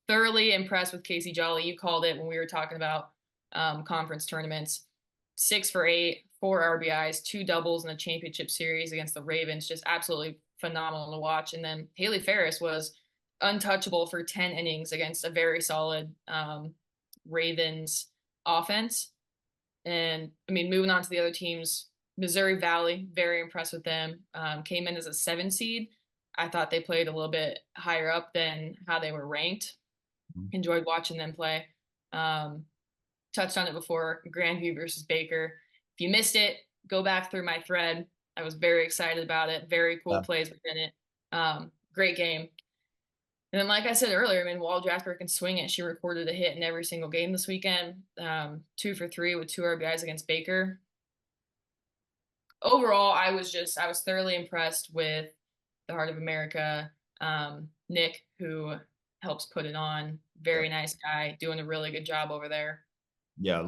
Thoroughly impressed with Casey Jolly. You called it when we were talking about conference tournaments. 6 for 8, 4 RBIs, 2 doubles in the championship series against the Ravens. Just absolutely phenomenal to watch. And then Haley Ferris was untouchable for 10 innings against a very solid Ravens offense. And I mean, moving on to the other teams, Missouri Valley, very impressed with them. Came in as a 7 seed. I thought they played a little bit higher up than how they were ranked. Enjoyed watching them play. Um, Touched on it before, Grandview versus Baker. If you missed it, go back through my thread. I was very excited about it. Very cool plays within it. Great game. And then, like I said earlier, I mean, Wall Jasper can swing it. She recorded a hit in every single game this weekend. 2 for 3 with 2 RBIs against Baker. Overall, I was thoroughly impressed with the Heart of America. Nick, who helps put it on, very nice guy, doing a really good job over there. Yeah,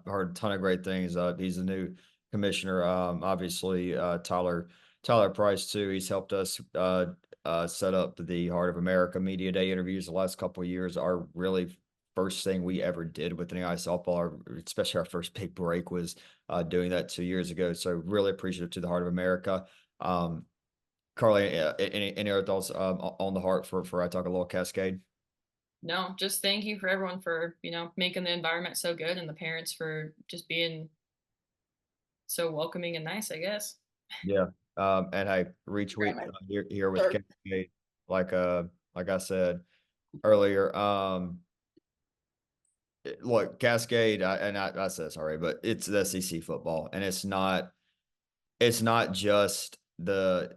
heard a ton of great things. He's a new commissioner. Obviously, Tyler Price too. He's helped us set up the Heart of America Media Day interviews the last couple of years. Our really first thing we ever did with the NAIA softball, especially our first big break, was doing that 2 years ago. So really appreciative to the Heart of America. Carly, any other thoughts on the Heart for I talk a little Cascade? No, just thank you for everyone for, making the environment so good, and the parents for just being so welcoming and nice, I guess. Yeah. And I retweet here with Cascade, like I said earlier. Look, Cascade, I said sorry, but it's the SEC football, and it's not just the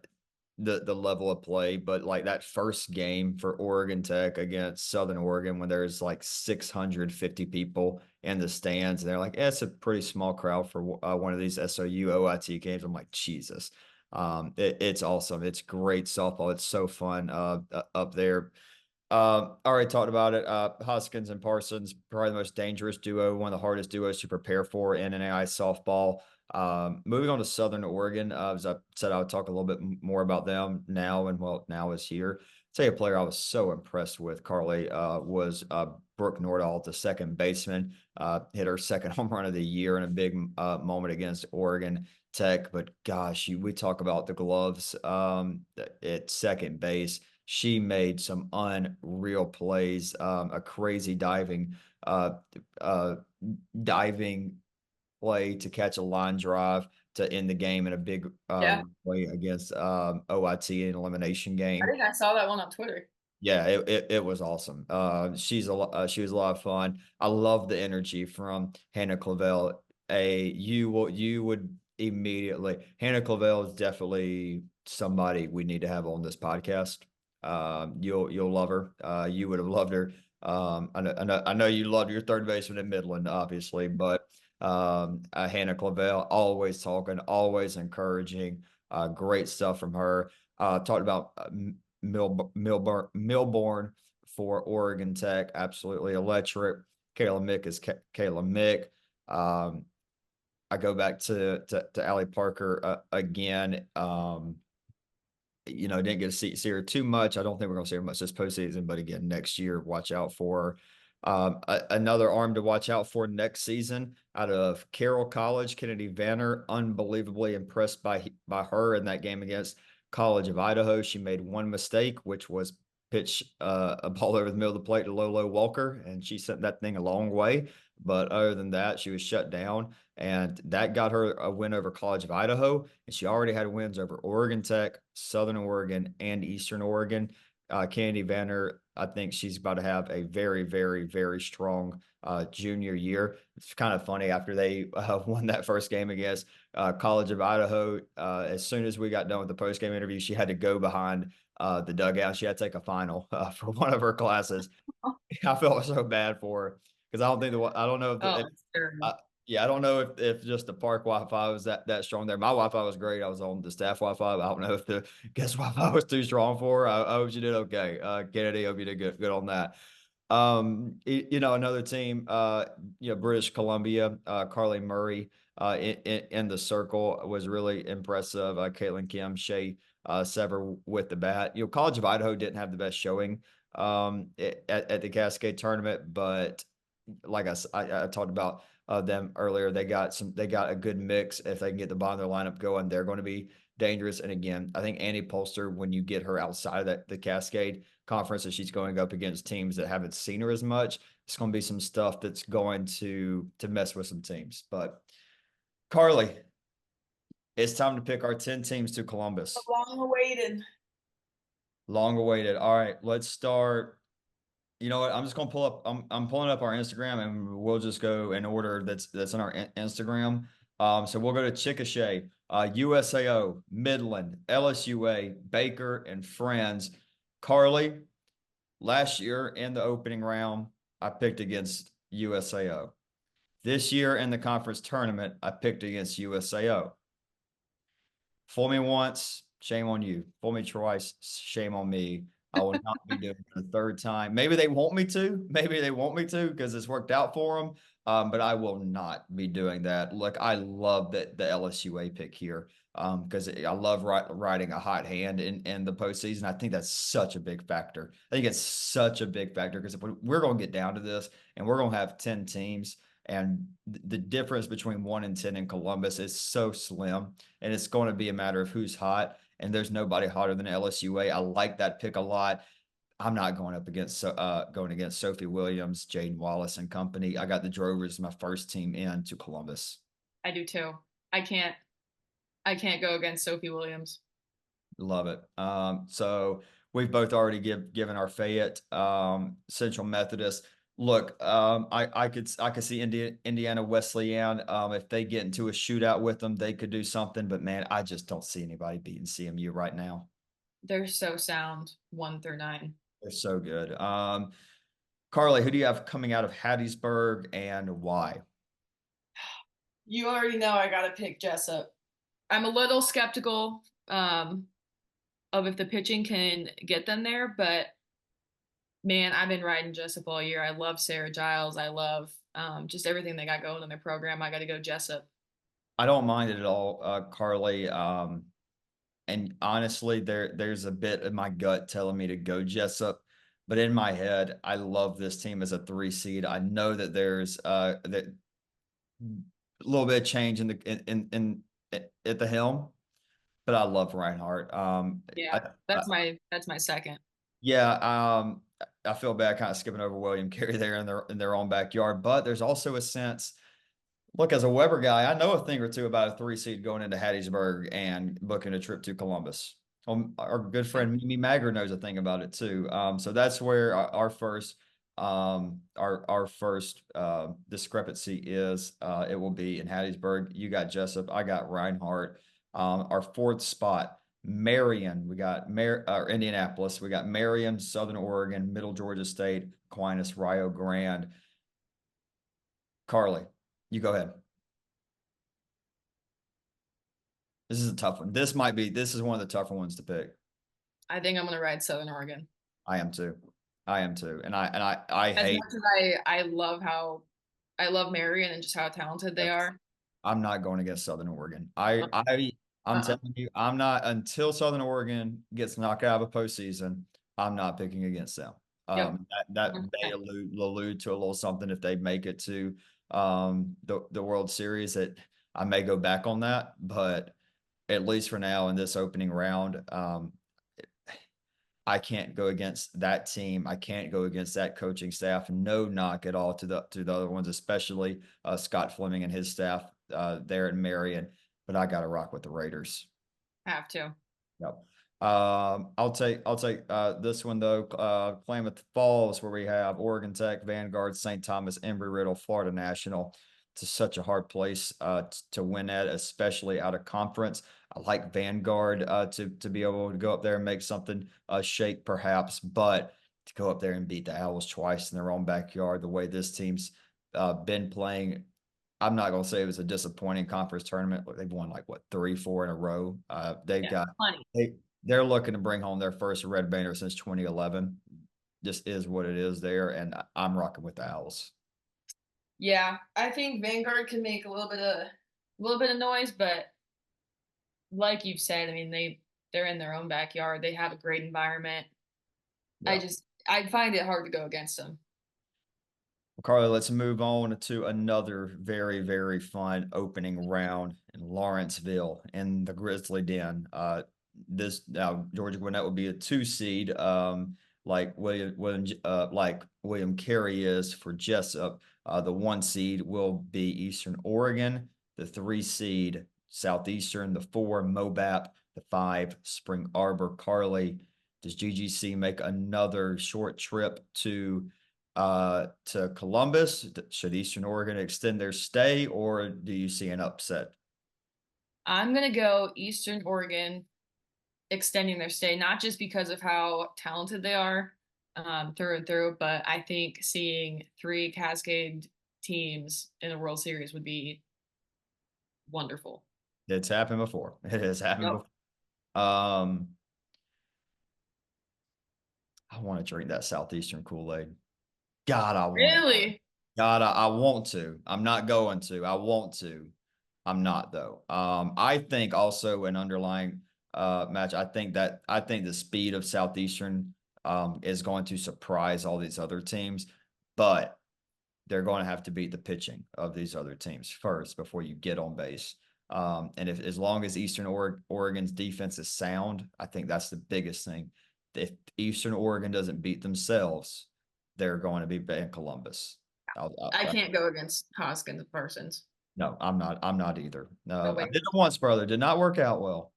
level of play, but like that first game for Oregon Tech against Southern Oregon, when there's like 650 people in the stands, and they're like, it's a pretty small crowd for one of these SOU OIT games. I'm like, Jesus. It's awesome. It's great softball. It's so fun up there. Already talked about it. Hoskins and Parsons, probably the most dangerous duo, one of the hardest duos to prepare for in NAIA softball. Moving on to Southern Oregon, as I said, I would talk a little bit more about them now, and now is here. Say a player I was so impressed with, Carly, was Brooke Nordahl, the second baseman, hit her second home run of the year in a big moment against Oregon Tech. But gosh, we talk about the gloves at second base. She made some unreal plays, a crazy uh, uh, diving play to catch a line drive to end the game in a big play against OIT in elimination I game. think I saw that one on Twitter. Yeah, it was awesome. She was a lot of fun. I love the energy from Hannah Clavel. You would immediately Hannah Clavel is definitely somebody we need to have on this podcast. You'll love her. You would have loved her. I know you loved your third baseman in Midland, obviously, but Hannah Clavel, always talking, always encouraging. Great stuff from her. Talked about Milborn for Oregon Tech, absolutely electric. Kayla Mick is Kayla Mick. I go back to Allie Parker again. Didn't get to see her too much. I don't think we're going to see her much this postseason, but again, next year, watch out for her. Another arm to watch out for next season out of Carroll College, Kennedy Vanner, unbelievably impressed by her in that game against College of Idaho. She made one mistake, which was pitch a ball over the middle of the plate to Lolo Walker, and she sent that thing a long way. But other than that, she was shut down, and that got her a win over College of Idaho. And she already had wins over Oregon Tech, Southern Oregon, and Eastern Oregon. Kennedy Vanner, I think she's about to have a very, very, very strong junior year. It's kind of funny after they won that first game against College of Idaho. As soon as we got done with the post game interview, she had to go behind the dugout. She had to take a final for one of her classes. I felt so bad for her because I don't know yeah, I don't know if just the park Wi-Fi was that strong there. My Wi-Fi was great. I was on the staff Wi-Fi. But I don't know if the guest Wi-Fi was too strong for her. I hope you did okay. Kennedy, hope you did good on that. Another team, British Columbia, Carly Murray in the circle was really impressive. Caitlin Kim, Shea Sever with the bat. College of Idaho didn't have the best showing at the Cascade tournament, but like I talked about them earlier, they got a good mix. If they can get the bottom of their lineup going, they're going to be dangerous. And again, I think Annie Polster, when you get her outside of the Cascade, conference that she's going up against teams that haven't seen her as much. It's going to be some stuff that's going to mess with some teams. But Carly, it's time to pick our 10 teams to Columbus. Long awaited. Long awaited. All right, let's start. You know what? I'm just gonna pull up. I'm pulling up our Instagram, and we'll just go in order that's in our Instagram. So we'll go to Chickasha, USAO, Midland, LSUA, Baker, and Friends. Carly, last year in the opening round, I picked against USAO. This year in the conference tournament, I picked against USAO. Fool me once, shame on you. Fool me twice, shame on me. I will not be doing it a third time. Maybe they want me to. Maybe they want me to because it's worked out for them. But I will not be doing that. Look, I love the LSUA pick here because I love riding a hot hand in the postseason. I think that's such a big factor. I think it's such a big factor because if we're going to get down to this and we're going to have 10 teams, and the difference between 1 and 10 in Columbus is so slim, and it's going to be a matter of who's hot. And there's nobody hotter than LSUA. I like that pick a lot. I'm not going up against Sophie Williams, Jaden Wallace, and company. I got the Drovers, my first team in to Columbus. I do too. I can't go against Sophie Williams. Love it. So we've both already given our Fayette, Central Methodist. Look, I could see Indiana Wesleyan. If they get into a shootout with them, they could do something. But man, I just don't see anybody beating CMU right now. They're so sound, 1 through 9. They're so good. Carly, who do you have coming out of Hattiesburg and why? You already know I gotta pick Jessup. I'm a little skeptical of if the pitching can get them there, but man, I've been riding Jessup all year. I love Sarah Giles. I love just everything they got going in their program. I got to go Jessup. I don't mind it at all, Carly. And honestly, there's a bit of my gut telling me to go Jessup, but in my head, I love this team as a 3 seed. I know that there's that a little bit of change in the at the helm, but I love Reinhardt. Yeah, that's my second. Yeah, I feel bad kind of skipping over William Carey there in their own backyard, but there's also a sense. Look, as a Weber guy, I know a thing or two about a 3 seed going into Hattiesburg and booking a trip to Columbus. Our good friend Mimi Magger knows a thing about it too. So that's where our first discrepancy is. It will be in Hattiesburg. You got Jessup. I got Reinhardt. Our 4th spot, Marion. We got Indianapolis. We got Marion, Southern Oregon, Middle Georgia State, Aquinas, Rio Grande. Carly, you go ahead. This is a tough one. This is one of the tougher ones to pick. I think I'm gonna ride Southern Oregon. I am too. And I as hate. much as I love Marion and just how talented they are. I'm not going against Southern Oregon. I'm telling you, I'm not until Southern Oregon gets knocked out of a postseason. I'm not picking against them. Yep. That may allude to a little something if they make it to the World Series. That I may go back on that, but at least for now in this opening round, I can't go against that team. I can't go against that coaching staff. No knock at all to the other ones, especially Scott Fleming and his staff there in Marion. But I got to rock with the Raiders. Have to. Yep. I'll take this one though. Klamath Falls, where we have Oregon Tech, Vanguard, St. Thomas, Embry-Riddle, Florida National. It's such a hard place to win at, especially out of conference. I like Vanguard to be able to go up there and make something shake, perhaps, but to go up there and beat the Owls twice in their own backyard, the way this team's been playing. I'm not going to say it was a disappointing conference tournament. They've won like what 3-4 in a row. They're looking to bring home their first red banner since 2011. Just is what it is there, and I'm rocking with the Owls. Yeah, I think Vanguard can make a little bit of noise, but like you've said, I mean they're in their own backyard. They have a great environment. Yeah. I find it hard to go against them. Carly, let's move on to another very, very fun opening round in Lawrenceville in the Grizzly Den. Georgia Gwinnett will be a 2 seed. like William Carey is for Jessup. The 1 seed will be Eastern Oregon, the 3 seed Southeastern, the 4 Mobap, the 5 Spring Arbor. Carly, does GGC make another short trip to Columbus? Should Eastern Oregon extend their stay, or do you see an upset? I'm gonna go Eastern Oregon extending their stay, not just because of how talented they are through and through, but I think seeing 3 Cascade teams in the World Series would be wonderful. It's happened before. It has happened Yep. before. I want to drink that Southeastern Kool-Aid. God, I want it. Really? God, I want to. I'm not going to. I want to. I'm not though. I think also an underlying match. I think the speed of Southeastern is going to surprise all these other teams, but they're going to have to beat the pitching of these other teams first before you get on base. And if as long as Oregon's defense is sound, I think that's the biggest thing. If Eastern Oregon doesn't beat themselves, they're going to be in Columbus. I can't go against Hoskins and Parsons. No, I'm not. I'm not either. No I way. did it once, brother. Did not work out well.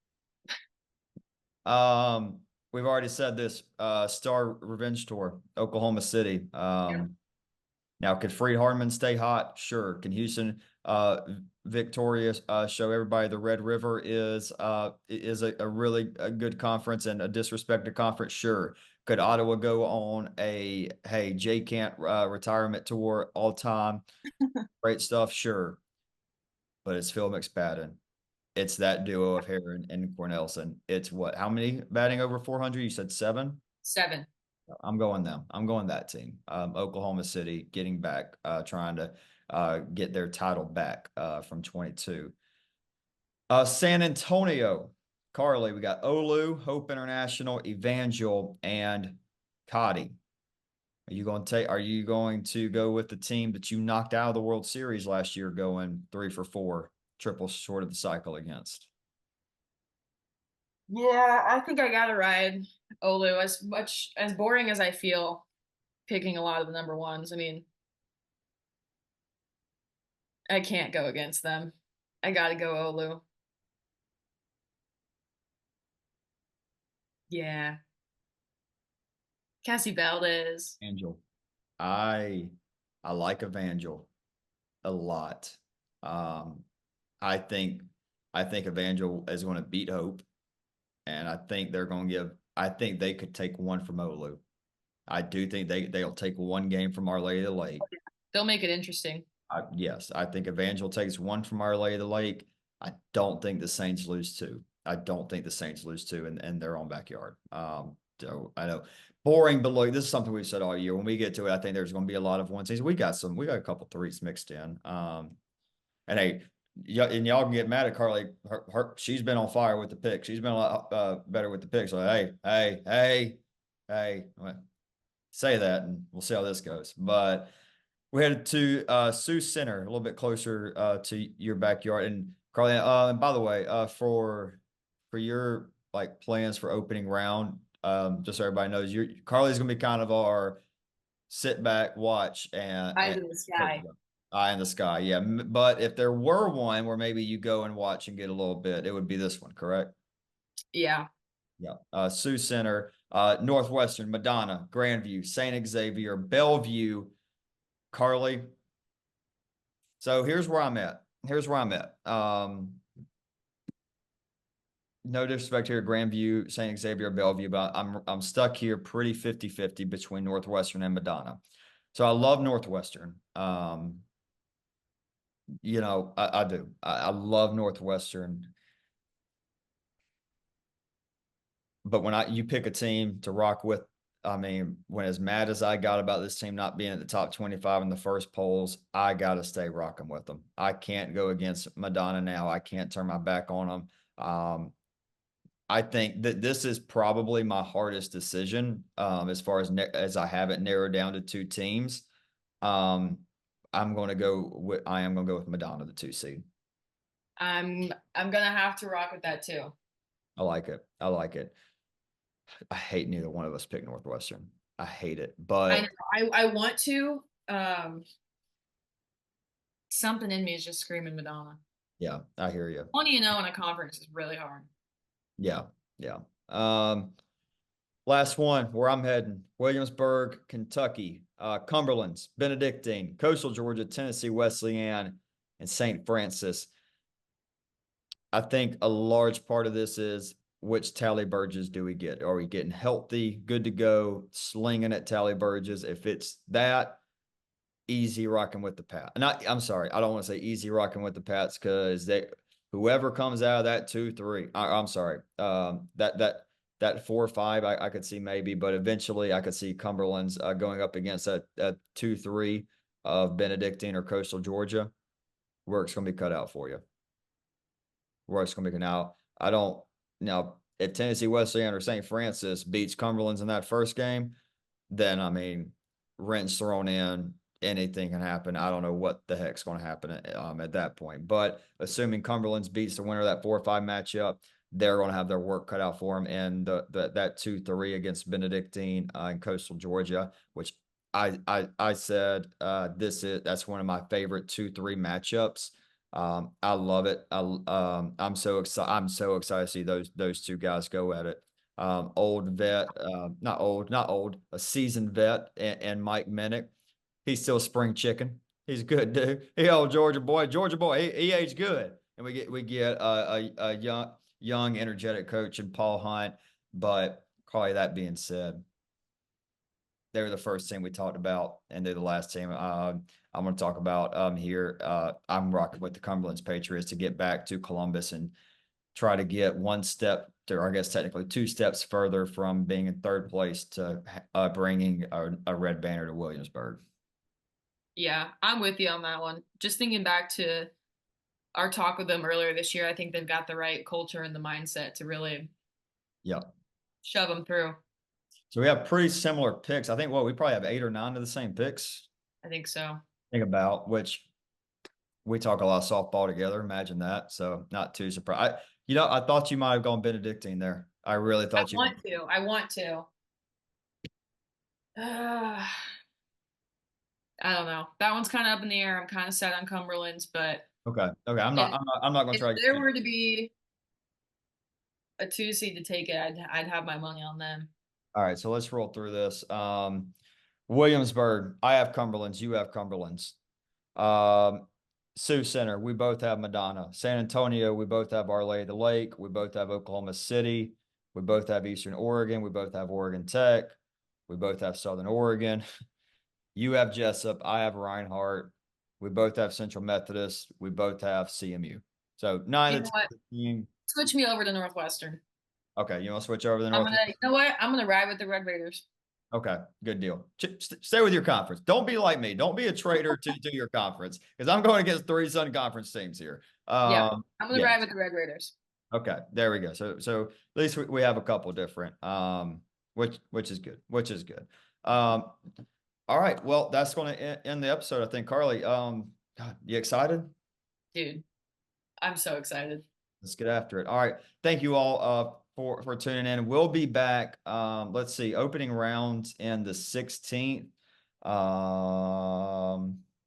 We've already said this. Star Revenge Tour, Oklahoma City. Yeah. Now, could Freed Hardeman stay hot? Sure. Can Houston victorious show everybody the Red River is a really good conference and a disrespected conference? Sure. Could Ottawa go on a hey Jay Can't retirement tour all time? Great stuff. Sure. But it's Phil McSpadden. It's that duo of Heron and Cornelison. It's what? How many batting over 400? You said 7? 7. I'm going them. I'm going that team. Oklahoma City getting back, trying to get their title back from 22. San Antonio, Carly, we got Olu, Hope International, Evangel, and Cotty. Are you going to go with the team that you knocked out of the World Series last year, going 3 for 4, triple short of the cycle against? Yeah, I think I gotta ride Olu. As much as boring as I feel picking a lot of the number ones, I mean, I can't go against them. I gotta go Olu. Yeah. Cassie Valdez. Evangel. I I like Evangel a lot. Um, I think Evangel is going to beat Hope, and I think they're going to give. I think they could take one from Olu. I do think they'll take one game from Our Lady of the Lake. They'll make it interesting. Yes, I think Evangel takes one from Our Lady of the Lake. I don't think the Saints lose 2. I don't think the Saints lose 2 in their own backyard. So I know boring, but look, this is something we've said all year. When we get to it, I think there's going to be a lot of 1 season. We got a couple threes mixed in. And hey, y'all can get mad at Carly. She's been on fire with the picks. She's been a lot better with the picks. So hey, say that, and we'll see how this goes. But we headed to Sioux Center, a little bit closer to your backyard. And Carly, and by the way, for your like plans for opening round, just so everybody knows, Carly's gonna be kind of our sit back, watch, Eyes in the sky. eye in the sky. Yeah, but if there were one where maybe you go and watch and get a little bit, it would be this one, correct? Yeah. Yeah. Sioux Center, Northwestern, Madonna, Grandview, St. Xavier, Bellevue, Carly. So here's where I'm at. No disrespect here, Grandview, St. Xavier, Bellevue, but I'm stuck here pretty 50-50 between Northwestern and Madonna. So I love Northwestern. I do. I love Northwestern. But when you pick a team to rock with, I mean, when as mad as I got about this team not being at the top 25 in the first polls, I got to stay rocking with them. I can't go against Madonna now. I can't turn my back on them. I think that this is probably my hardest decision as far as I have it narrowed down to 2 teams. I am going to go with Madonna, the 2 seed. I'm gonna have to rock with that too. I like it. I hate neither one of us picked Northwestern. I hate it, I but know. I want to. Something in me is just screaming Madonna. yeah, I hear you. 20-0 in a conference is really hard. Yeah, yeah. Last one where I'm heading: Williamsburg, Kentucky, Cumberland's, Benedictine, Coastal Georgia, Tennessee Wesleyan, and St. Francis. I think a large part of this is which Tally Burgess do we get? Are we getting healthy, good to go, slinging at Tally Burgess? If it's that, easy rocking with the Pat. I'm sorry, I don't want to say easy rocking with the Pats because whoever comes out of that 2-3, I'm sorry, that 4-5, I could see maybe, but eventually I could see Cumberland's going up against a 2-3 of Benedictine or Coastal Georgia. Work's going to be cut out for you. Work's going to be now. I don't now if Tennessee Wesleyan or St. Francis beats Cumberland's in that first game, then I mean, rent's thrown in, anything can happen. I don't know what the heck's going to happen at that point. But assuming Cumberland's beats the winner of that 4-5 matchup, they're going to have their work cut out for them. And that 2-3 against Benedictine in Coastal Georgia, which I said that's one of my favorite 2-3 matchups. I love it. I'm so excited. I'm so excited to see those two guys go at it. Old vet, not old, a seasoned vet, and Mike Minnick. He's still a spring chicken. He's a good dude. He old Georgia boy. He aged good. And we get a young, energetic coach in Paul Hunt. But probably that being said, they were the first team we talked about, and they're the last team I'm going to talk about here. I'm rocking with the Cumberland's Patriots to get back to Columbus and try to get one step to, or I guess technically 2 steps further from being in third place to bringing a red banner to Williamsburg. Yeah, I'm with you on that one. Just thinking back to our talk with them earlier this year, I think they've got the right culture and the mindset to really shove them through. So we have pretty similar picks. I think we probably have 8 or 9 of the same picks. I think so. Think about which we talk a lot of softball together. Imagine that. So not too surprised. I thought you might have gone Benedictine there. I really thought you. I want to. I don't know. That one's kind of up in the air. I'm kind of set on Cumberland's, but Okay. I'm not going to try. If there were to be a 2 seed to take it, I'd have my money on them. All right, so let's roll through this. Williamsburg, I have Cumberland's, you have Cumberland's. Sioux Center, we both have Madonna. San Antonio, we both have Our Lady of the Lake. We both have Oklahoma City. We both have Eastern Oregon. We both have Oregon Tech. We both have Southern Oregon. You have Jessup. I have Reinhardt. We both have Central Methodist. We both have CMU. So 9 to 10. Switch me over to Northwestern. Okay, you want to switch over to the Northwestern? You know what? I'm gonna ride with the Red Raiders. Okay, good deal. Stay with your conference. Don't be like me. Don't be a traitor to your conference because I'm going against 3 Sun Conference teams here. Yeah, I'm gonna ride with the Red Raiders. Okay, there we go. So at least we have a couple different, which is good. Which is good. All right. Well, that's going to end the episode, I think. Carly, God, you excited? Dude, I'm so excited. Let's get after it. All right. Thank you all for tuning in. We'll be back. Let's see, opening rounds in the 16th. Is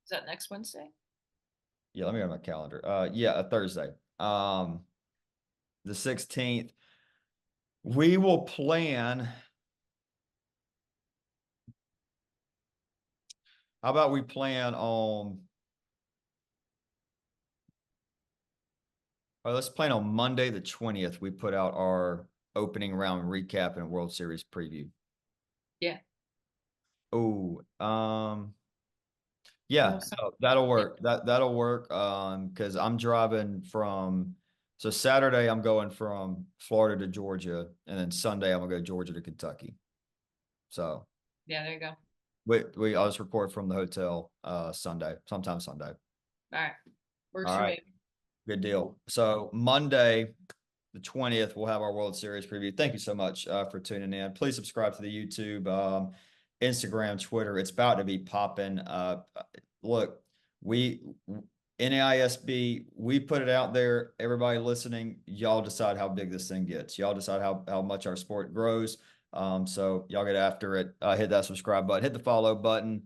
that next Wednesday? Yeah, let me go to my calendar. Yeah, a Thursday. The 16th. We will plan. How about we plan on? Let's plan on Monday the 20th. We put out our opening round recap and World Series preview. Yeah. Oh, yeah, that'll work. That'll work. Because I'm driving so Saturday I'm going from Florida to Georgia, and then Sunday I'm gonna go Georgia to Kentucky. So yeah, there you go. I'll just record from the hotel sometime Sunday. All right. Works All right. Good deal. So Monday, the 20th, we'll have our World Series preview. Thank you so much for tuning in. Please subscribe to the YouTube, Instagram, Twitter. It's about to be popping. Look, NAIA SB, we put it out there. Everybody listening, y'all decide how big this thing gets. Y'all decide how much our sport grows. So y'all get after it. Hit that subscribe button, hit the follow button.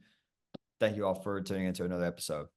Thank you all for tuning into another episode.